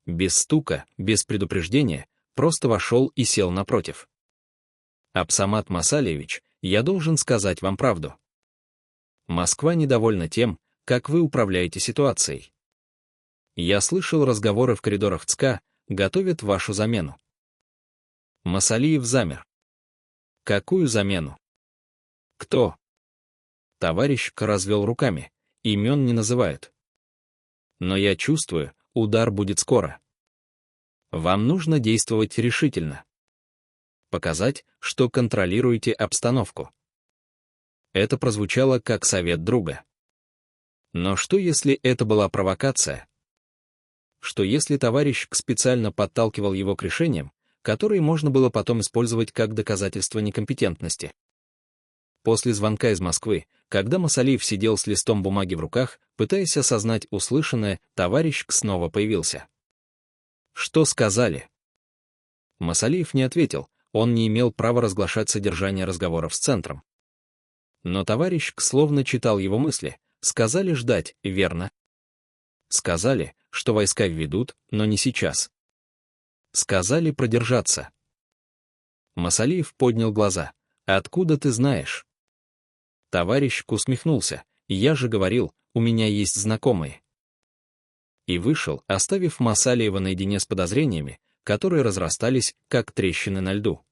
[SPEAKER 1] Без стука, без предупреждения, просто вошел и сел напротив. «Абсамат Масалиевич, я должен сказать вам правду. Москва недовольна тем, как вы управляете ситуацией. Я слышал разговоры в коридорах ЦК, готовят вашу замену». Масалиев замер. «Какую замену? Кто?» Товарищ К развел руками. «Имен не называют. Но я чувствую, удар будет скоро. Вам нужно действовать решительно. Показать, что контролируете обстановку». Это прозвучало как совет друга. Но что если это была провокация? Что если товарищ К специально подталкивал его к решениям, которые можно было потом использовать как доказательство некомпетентности? После звонка из Москвы, когда Масалиев сидел с листом бумаги в руках, пытаясь осознать услышанное, товарищ К снова появился. «Что сказали?» Масалиев не ответил, он не имел права разглашать содержание разговоров с центром. Но товарищ К словно читал его мысли. «Сказали ждать, верно? Сказали, что войска введут, но не сейчас. Сказали продержаться». Масалиев поднял глаза. «Откуда ты знаешь?» Товарищ К усмехнулся. «Я же говорил, у меня есть знакомые». И вышел, оставив Масалиева наедине с подозрениями, которые разрастались, как трещины на льду.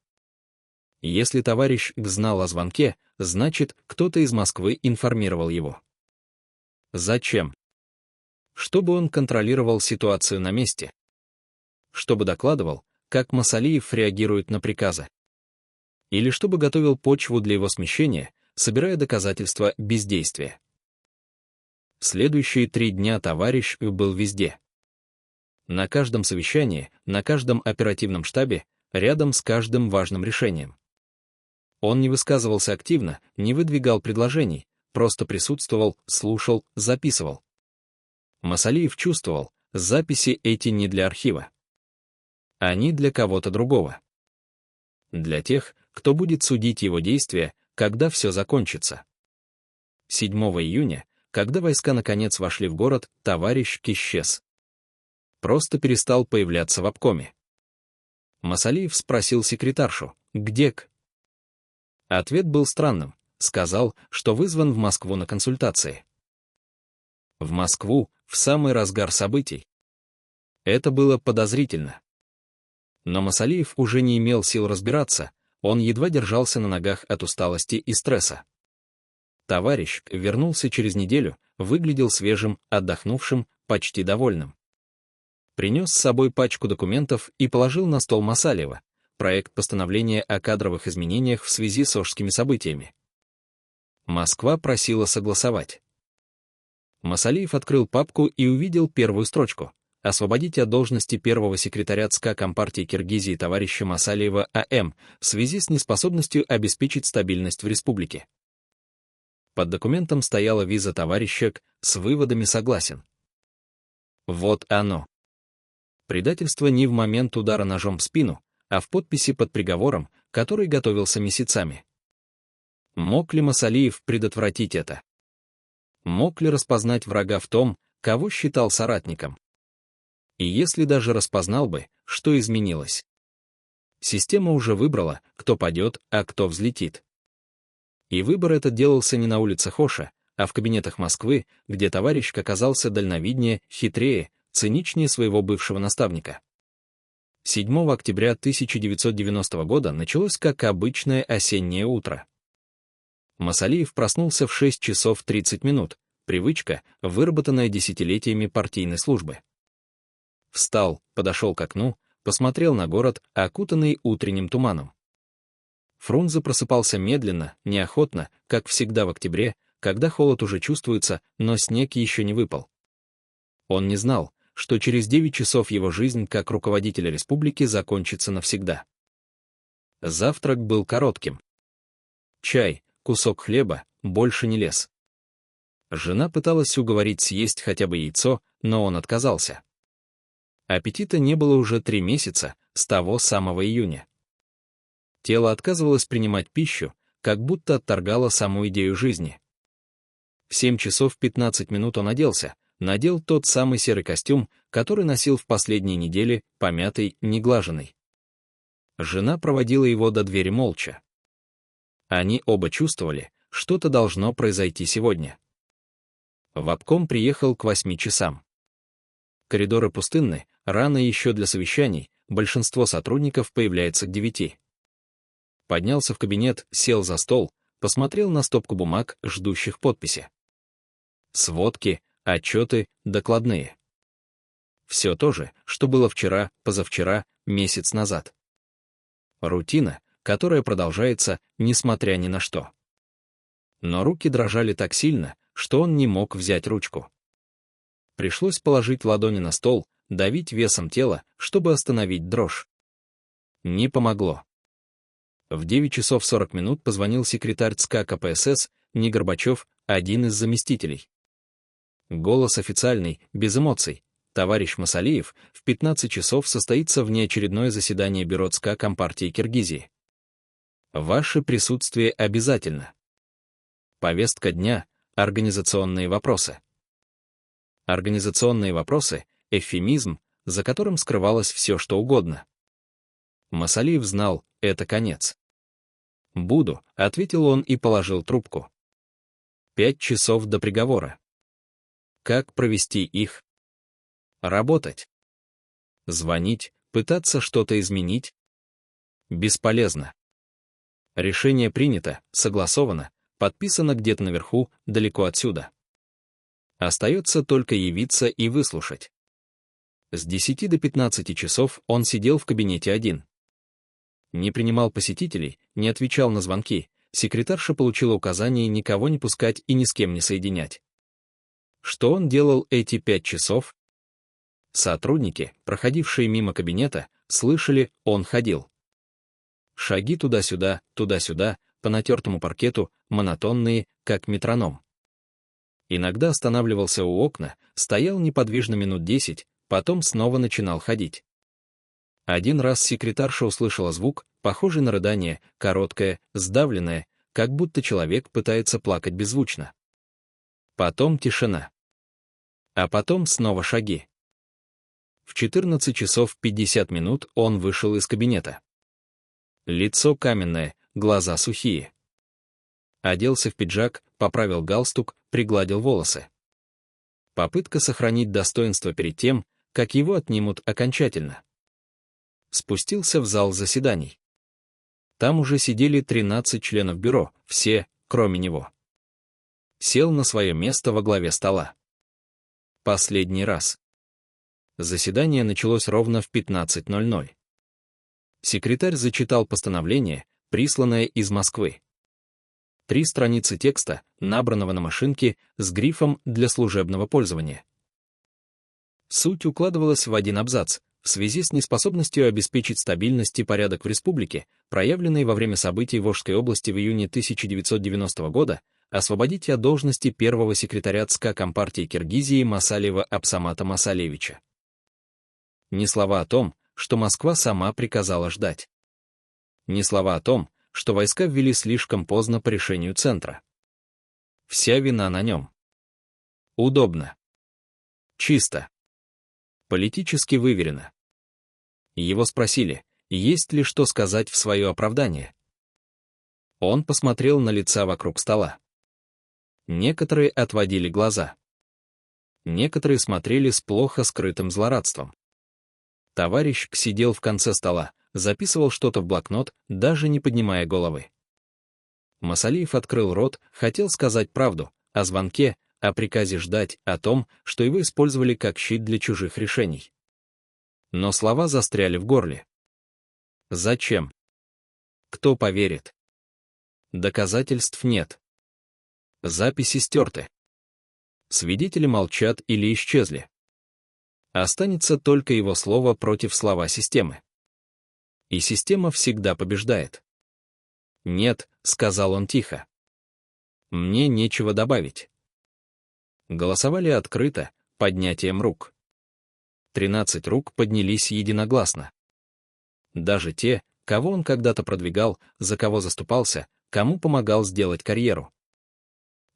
[SPEAKER 1] Если товарищ К знал о звонке, значит, кто-то из Москвы информировал его. Зачем? чтобы он контролировал ситуацию на месте, чтобы докладывал, как Масалиев реагирует на приказы, или чтобы готовил почву для его смещения, собирая доказательства бездействия. В следующие 3 дня товарищ был везде. На каждом совещании, на каждом оперативном штабе, рядом с каждым важным решением. Он не высказывался активно, не выдвигал предложений, просто присутствовал, слушал, записывал. Масалиев чувствовал, записи эти не для архива. Они для кого-то другого. Для тех, кто будет судить его действия, когда все закончится. 7 июня, когда войска наконец вошли в город, товарищ исчез. Просто перестал появляться в обкоме. Масалиев спросил секретаршу, где К. Ответ был странным, сказал, что вызван в Москву на консультации. В Москву, в самый разгар событий. Это было подозрительно. Но Масалиев уже не имел сил разбираться, он едва держался на ногах от усталости и стресса. Товарищ вернулся через неделю, выглядел свежим, отдохнувшим, почти довольным. Принес с собой пачку документов и положил на стол Масалиева, проект постановления о кадровых изменениях в связи с ожскими событиями. Москва просила согласовать. Масалиев открыл папку и увидел первую строчку: освободить от должности первого секретаря ЦК Компартии Киргизии товарища Масалиева А.М. в связи с неспособностью обеспечить стабильность в республике. Под документом стояла виза товарища К. с выводами согласен. Вот оно. Предательство не в момент удара ножом в спину, а в подписи под приговором, который готовился месяцами. Мог ли Масалиев предотвратить это? Мог ли распознать врага в том, кого считал соратником? И если даже распознал бы, что изменилось? Система уже выбрала, кто падет, а кто взлетит. И выбор этот делался не на улицах Оша, а в кабинетах Москвы, где товарищ оказался дальновиднее, хитрее, циничнее своего бывшего наставника. 7 октября 1990 года началось как обычное осеннее утро. Масалиев проснулся в 6 часов 30 минут, привычка, выработанная десятилетиями партийной службы. Встал, подошел к окну, посмотрел на город, окутанный утренним туманом. Фрунзе просыпался медленно, неохотно, как всегда в октябре, когда холод уже чувствуется, но снег еще не выпал. Он не знал, что через 9 часов его жизнь как руководителя республики закончится навсегда. Завтрак был коротким. Чай, кусок хлеба, больше не лез. Жена пыталась уговорить съесть хотя бы яйцо, но он отказался. Аппетита не было уже 3 месяца, с того самого июня. Тело отказывалось принимать пищу, как будто отторгало саму идею жизни. В 7 часов 15 минут он оделся, надел тот самый серый костюм, который носил в последние недели, помятый, неглаженный. Жена проводила его до двери молча. Они оба чувствовали, что-то должно произойти сегодня. В обком приехал к 8 часам. Коридоры пустынны, рано еще для совещаний, большинство сотрудников появляется к 9. Поднялся в кабинет, сел за стол, посмотрел на стопку бумаг, ждущих подписи. Сводки, отчеты, докладные. Все то же, что было вчера, позавчера, месяц назад. Рутина, которая продолжается, несмотря ни на что. Но руки дрожали так сильно, что он не мог взять ручку. Пришлось положить ладони на стол, давить весом тела, чтобы остановить дрожь. Не помогло. В 9 часов 40 минут позвонил секретарь ЦК КПСС, не Горбачев, один из заместителей. Голос официальный, без эмоций. Товарищ Масалиев, в 15 часов состоится внеочередное заседание бюро ЦК Компартии Киргизии. Ваше присутствие обязательно. Повестка дня — организационные вопросы. Организационные вопросы — эвфемизм, за которым скрывалось все, что угодно. Масалиев знал, это конец. «Буду», — ответил он и положил трубку. 5 часов до приговора. Как провести их? Работать. Звонить, пытаться что-то изменить? Бесполезно. Решение принято, согласовано, подписано где-то наверху, далеко отсюда. Остается только явиться и выслушать. С 10 до 15 часов он сидел в кабинете один. Не принимал посетителей, не отвечал на звонки, секретарша получила указание никого не пускать и ни с кем не соединять. Что он делал эти 5 часов? Сотрудники, проходившие мимо кабинета, слышали, он ходил. Шаги туда-сюда, по натертому паркету, монотонные, как метроном. Иногда останавливался у окна, стоял неподвижно минут 10, потом снова начинал ходить. Один раз секретарша услышала звук, похожий на рыдание, короткое, сдавленное, как будто человек пытается плакать беззвучно. Потом тишина. А потом снова шаги. В 14 часов 50 минут он вышел из кабинета. Лицо каменное, глаза сухие. Оделся в пиджак, поправил галстук, пригладил волосы. Попытка сохранить достоинство перед тем, как его отнимут окончательно. Спустился в зал заседаний. Там уже сидели 13 членов бюро, все, кроме него. Сел на свое место во главе стола. Последний раз. Заседание началось ровно в 15:00. Секретарь зачитал постановление, присланное из Москвы. 3 страницы текста, набранного на машинке, с грифом «Для служебного пользования». Суть укладывалась в один абзац: в связи с неспособностью обеспечить стабильность и порядок в республике, проявленной во время событий в Волжской области в июне 1990 года, освободите от должности первого секретаря ЦК Компартии Киргизии Масалиева Абсамата Масалиевича. Ни слова о том, что Москва сама приказала ждать. Ни слова о том, что войска ввели слишком поздно по решению Центра. Вся вина на нем. Удобно. Чисто. Политически выверено. Его спросили, есть ли что сказать в свое оправдание. Он посмотрел на лица вокруг стола. Некоторые отводили глаза. Некоторые смотрели с плохо скрытым злорадством. Товарищ сидел в конце стола, записывал что-то в блокнот, даже не поднимая головы. Масалиев открыл рот, хотел сказать правду, о звонке, о приказе ждать, о том, что его использовали как щит для чужих решений. Но слова застряли в горле. Зачем? Кто поверит? Доказательств нет. Записи стерты. Свидетели молчат или исчезли. Останется только его слово против слова системы. И система всегда побеждает. «Нет», — сказал он тихо. «Мне нечего добавить». Голосовали открыто, поднятием рук. 13 рук поднялись единогласно. Даже те, кого он когда-то продвигал, за кого заступался, кому помогал сделать карьеру.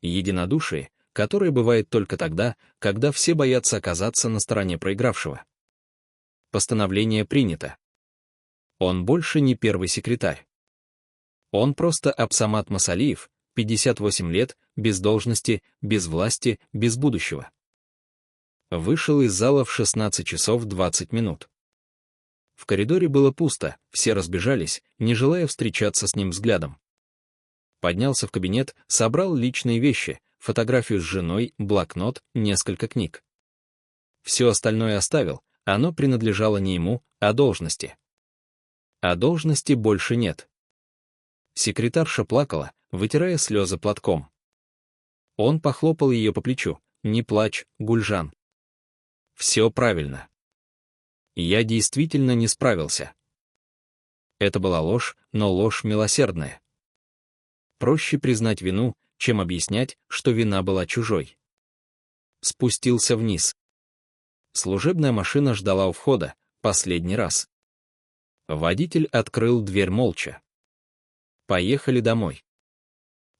[SPEAKER 1] Единодушие, которое бывает только тогда, когда все боятся оказаться на стороне проигравшего. Постановление принято. Он больше не первый секретарь. Он просто Абсамат Масалиев, 58 лет, без должности, без власти, без будущего. Вышел из зала в 16 часов 20 минут. В коридоре было пусто, все разбежались, не желая встречаться с ним взглядом. Поднялся в кабинет, собрал личные вещи, фотографию с женой, блокнот, несколько книг. Все остальное оставил, оно принадлежало не ему, а должности. А должности больше нет. Секретарша плакала, вытирая слезы платком. Он похлопал ее по плечу. «Не плачь, Гульжан. Все правильно. Я действительно не справился». Это была ложь, но ложь милосердная. Проще признать вину, чем объяснять, что вина была чужой. Спустился вниз. Служебная машина ждала у входа, последний раз. Водитель открыл дверь молча. Поехали домой.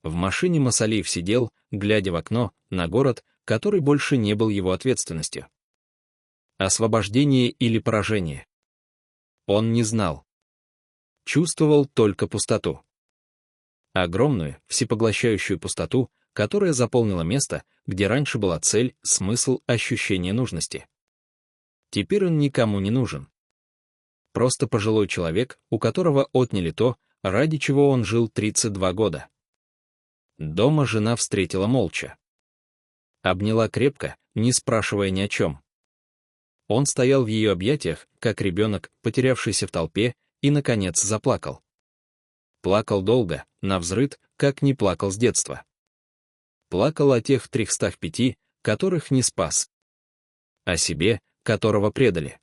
[SPEAKER 1] В машине Масалиев сидел, глядя в окно, на город, который больше не был его ответственностью. Освобождение или поражение? Он не знал. Чувствовал только пустоту. Огромную, всепоглощающую пустоту, которая заполнила место, где раньше была цель, смысл, ощущение нужности. Теперь он никому не нужен. Просто пожилой человек, у которого отняли то, ради чего он жил 32 года. Дома жена встретила молча. Обняла крепко, не спрашивая ни о чем. Он стоял в ее объятиях, как ребенок, потерявшийся в толпе, и, наконец, заплакал. Плакал долго, навзрыд, как не плакал с детства. Плакал о тех 305, которых не спас. О себе, которого предали.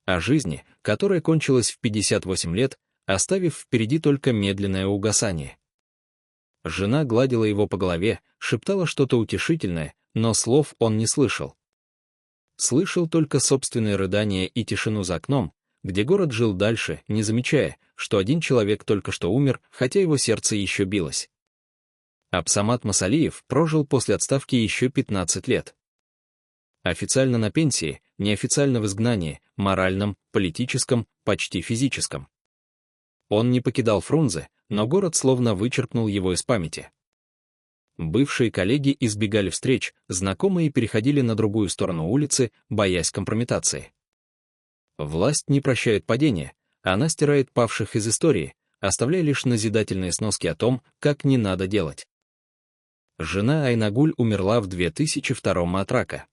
[SPEAKER 1] О жизни, которая кончилась в 58 лет, оставив впереди только медленное угасание. Жена гладила его по голове, шептала что-то утешительное, но слов он не слышал. Слышал только собственные рыдания и тишину за окном, где город жил дальше, не замечая, что один человек только что умер, хотя его сердце еще билось. Абсамат Масалиев прожил после отставки еще 15 лет. Официально на пенсии, неофициально в изгнании, моральном, политическом, почти физическом. Он не покидал Фрунзе, но город словно вычеркнул его из памяти. Бывшие коллеги избегали встреч, знакомые переходили на другую сторону улицы, боясь компрометации. Власть не прощает падения, она стирает павших из истории, оставляя лишь назидательные сноски о том, как не надо делать. Жена Айнагуль умерла в 2002 от рака.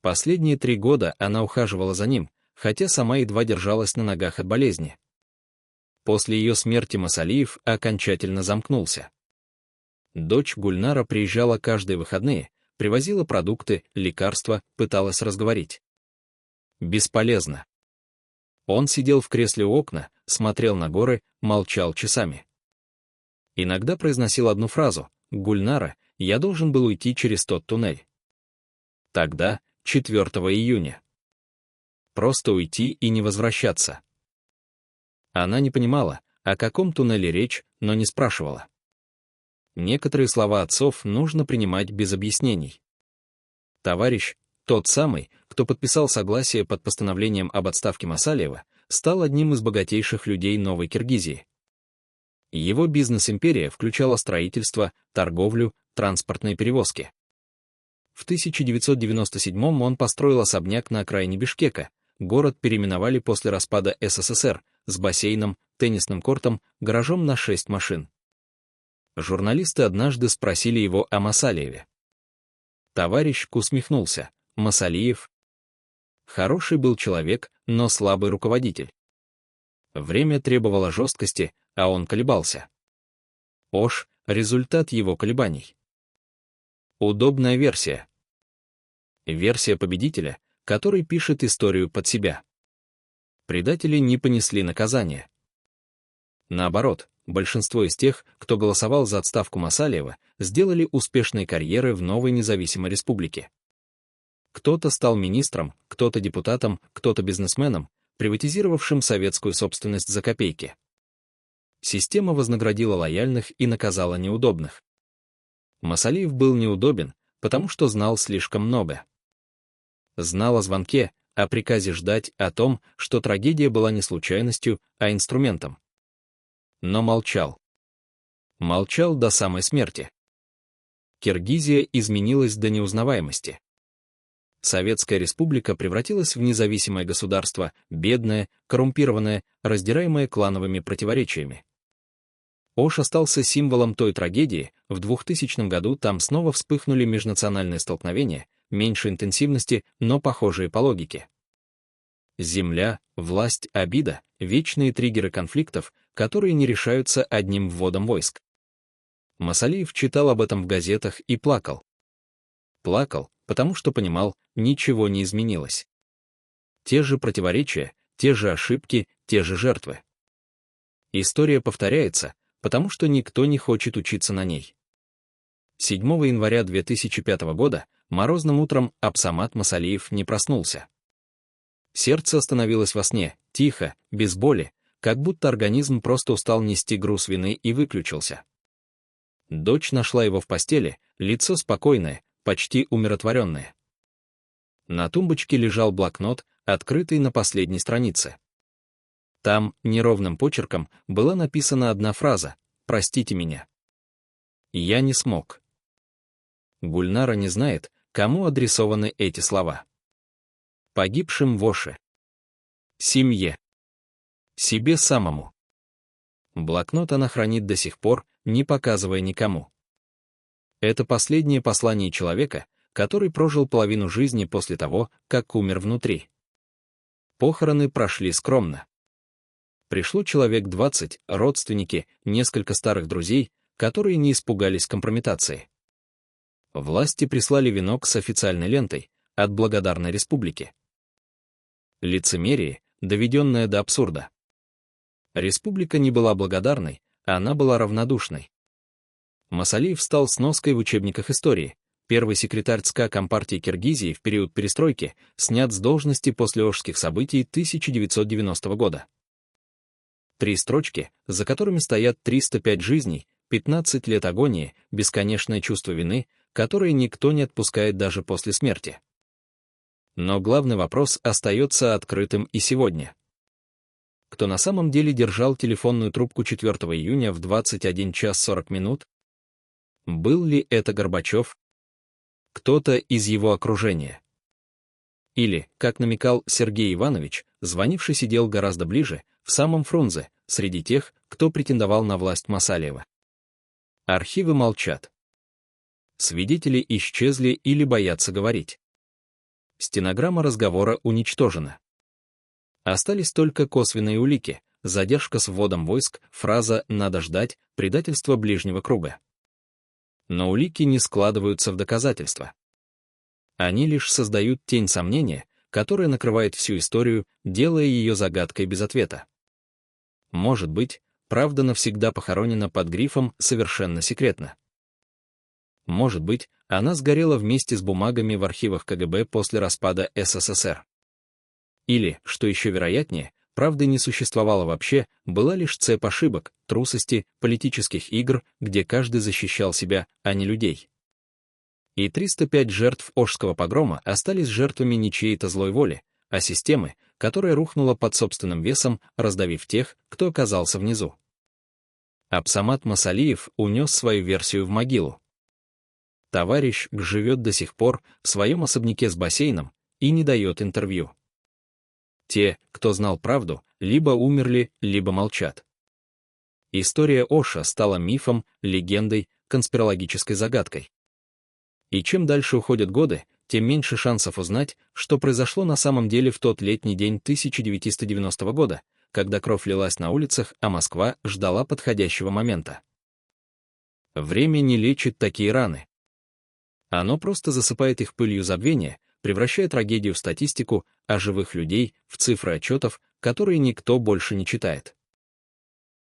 [SPEAKER 1] Последние 3 года она ухаживала за ним, хотя сама едва держалась на ногах от болезни. После ее смерти Масалиев окончательно замкнулся. Дочь Гульнара приезжала каждые выходные, привозила продукты, лекарства, пыталась разговорить. Бесполезно. Он сидел в кресле у окна, смотрел на горы, молчал часами. Иногда произносил одну фразу: «Гульнара, я должен был уйти через тот туннель». Тогда, 4 июня. Просто уйти и не возвращаться. Она не понимала, о каком туннеле речь, но не спрашивала. Некоторые слова отцов нужно принимать без объяснений. Товарищ, тот самый, кто подписал согласие под постановлением об отставке Масалиева, стал одним из богатейших людей Новой Киргизии. Его бизнес-империя включала строительство, торговлю, транспортные перевозки. В 1997-м он построил особняк на окраине Бишкека, город переименовали после распада СССР, с бассейном, теннисным кортом, гаражом на 6 машин. Журналисты однажды спросили его о Масалиеве. Товарищ усмехнулся: Масалиев хороший был человек, но слабый руководитель. Время требовало жесткости, а он колебался. Ош — результат его колебаний. Удобная версия. Версия победителя, который пишет историю под себя. Предатели не понесли наказания. Наоборот, большинство из тех, кто голосовал за отставку Масалиева, сделали успешные карьеры в новой независимой республике. Кто-то стал министром, кто-то депутатом, кто-то бизнесменом, приватизировавшим советскую собственность за копейки. Система вознаградила лояльных и наказала неудобных. Масалиев был неудобен, потому что знал слишком много. Знал о звонке, о приказе ждать, о том, что трагедия была не случайностью, а инструментом. Но молчал. Молчал до самой смерти. Киргизия изменилась до неузнаваемости. Советская республика превратилась в независимое государство, бедное, коррумпированное, раздираемое клановыми противоречиями. Ош остался символом той трагедии, в 2000 году там снова вспыхнули межнациональные столкновения, меньшей интенсивности, но похожие по логике. Земля, власть, обида — вечные триггеры конфликтов, которые не решаются одним вводом войск. Масалиев читал об этом в газетах и плакал. Плакал, потому что понимал, ничего не изменилось. Те же противоречия, те же ошибки, те же жертвы. История повторяется, потому что никто не хочет учиться на ней. 7 января 2005 года, морозным утром, Абсамат Масалиев не проснулся. Сердце остановилось во сне, тихо, без боли, как будто организм просто устал нести груз вины и выключился. Дочь нашла его в постели, лицо спокойное, почти умиротворенное. На тумбочке лежал блокнот, открытый на последней странице. Там, неровным почерком, была написана одна фраза: «Простите меня. Я не смог». Гульнара не знает, кому адресованы эти слова. Погибшим в Оше. Семье. Себе самому. Блокнот она хранит до сих пор, не показывая никому. Это последнее послание человека, который прожил половину жизни после того, как умер внутри. Похороны прошли скромно. Пришло человек 20, родственники, несколько старых друзей, которые не испугались компрометации. Власти прислали венок с официальной лентой от Благодарной Республики. Лицемерие, доведенное до абсурда. Республика не была благодарной, она была равнодушной. Масалиев стал сноской в учебниках истории. Первый секретарь ЦК Компартии Киргизии в период перестройки снят с должности после Ошских событий 1990 года. 3 строчки, за которыми стоят 305 жизней, 15 лет агонии, бесконечное чувство вины, которое никто не отпускает даже после смерти. Но главный вопрос остается открытым и сегодня. Кто на самом деле держал телефонную трубку 4 июня в 21 час 40 минут? Был ли это Горбачев? Кто-то из его окружения? Или, как намекал Сергей Иванович, звонивший сидел гораздо ближе, в самом Фрунзе, среди тех, кто претендовал на власть Масалиева. Архивы молчат. Свидетели исчезли или боятся говорить. Стенограмма разговора уничтожена. Остались только косвенные улики, задержка с вводом войск, фраза «надо ждать», предательство ближнего круга. Но улики не складываются в доказательства. Они лишь создают тень сомнения, которая накрывает всю историю, делая ее загадкой без ответа. Может быть, правда навсегда похоронена под грифом «совершенно секретно». Может быть, она сгорела вместе с бумагами в архивах КГБ после распада СССР. Или, что еще вероятнее, правды не существовало вообще, была лишь цепь ошибок, трусости, политических игр, где каждый защищал себя, а не людей. И 305 жертв Ошского погрома остались жертвами не чьей-то злой воли, а системы, которая рухнула под собственным весом, раздавив тех, кто оказался внизу. Абсамат Масалиев унес свою версию в могилу. Товарищ живет до сих пор в своем особняке с бассейном и не дает интервью. Те, кто знал правду, либо умерли, либо молчат. История Оша стала мифом, легендой, конспирологической загадкой. И чем дальше уходят годы, тем меньше шансов узнать, что произошло на самом деле в тот летний день 1990 года, когда кровь лилась на улицах, а Москва ждала подходящего момента. Время не лечит такие раны. Оно просто засыпает их пылью забвения, превращая трагедию в статистику, а живых людей — в цифры отчетов, которые никто больше не читает.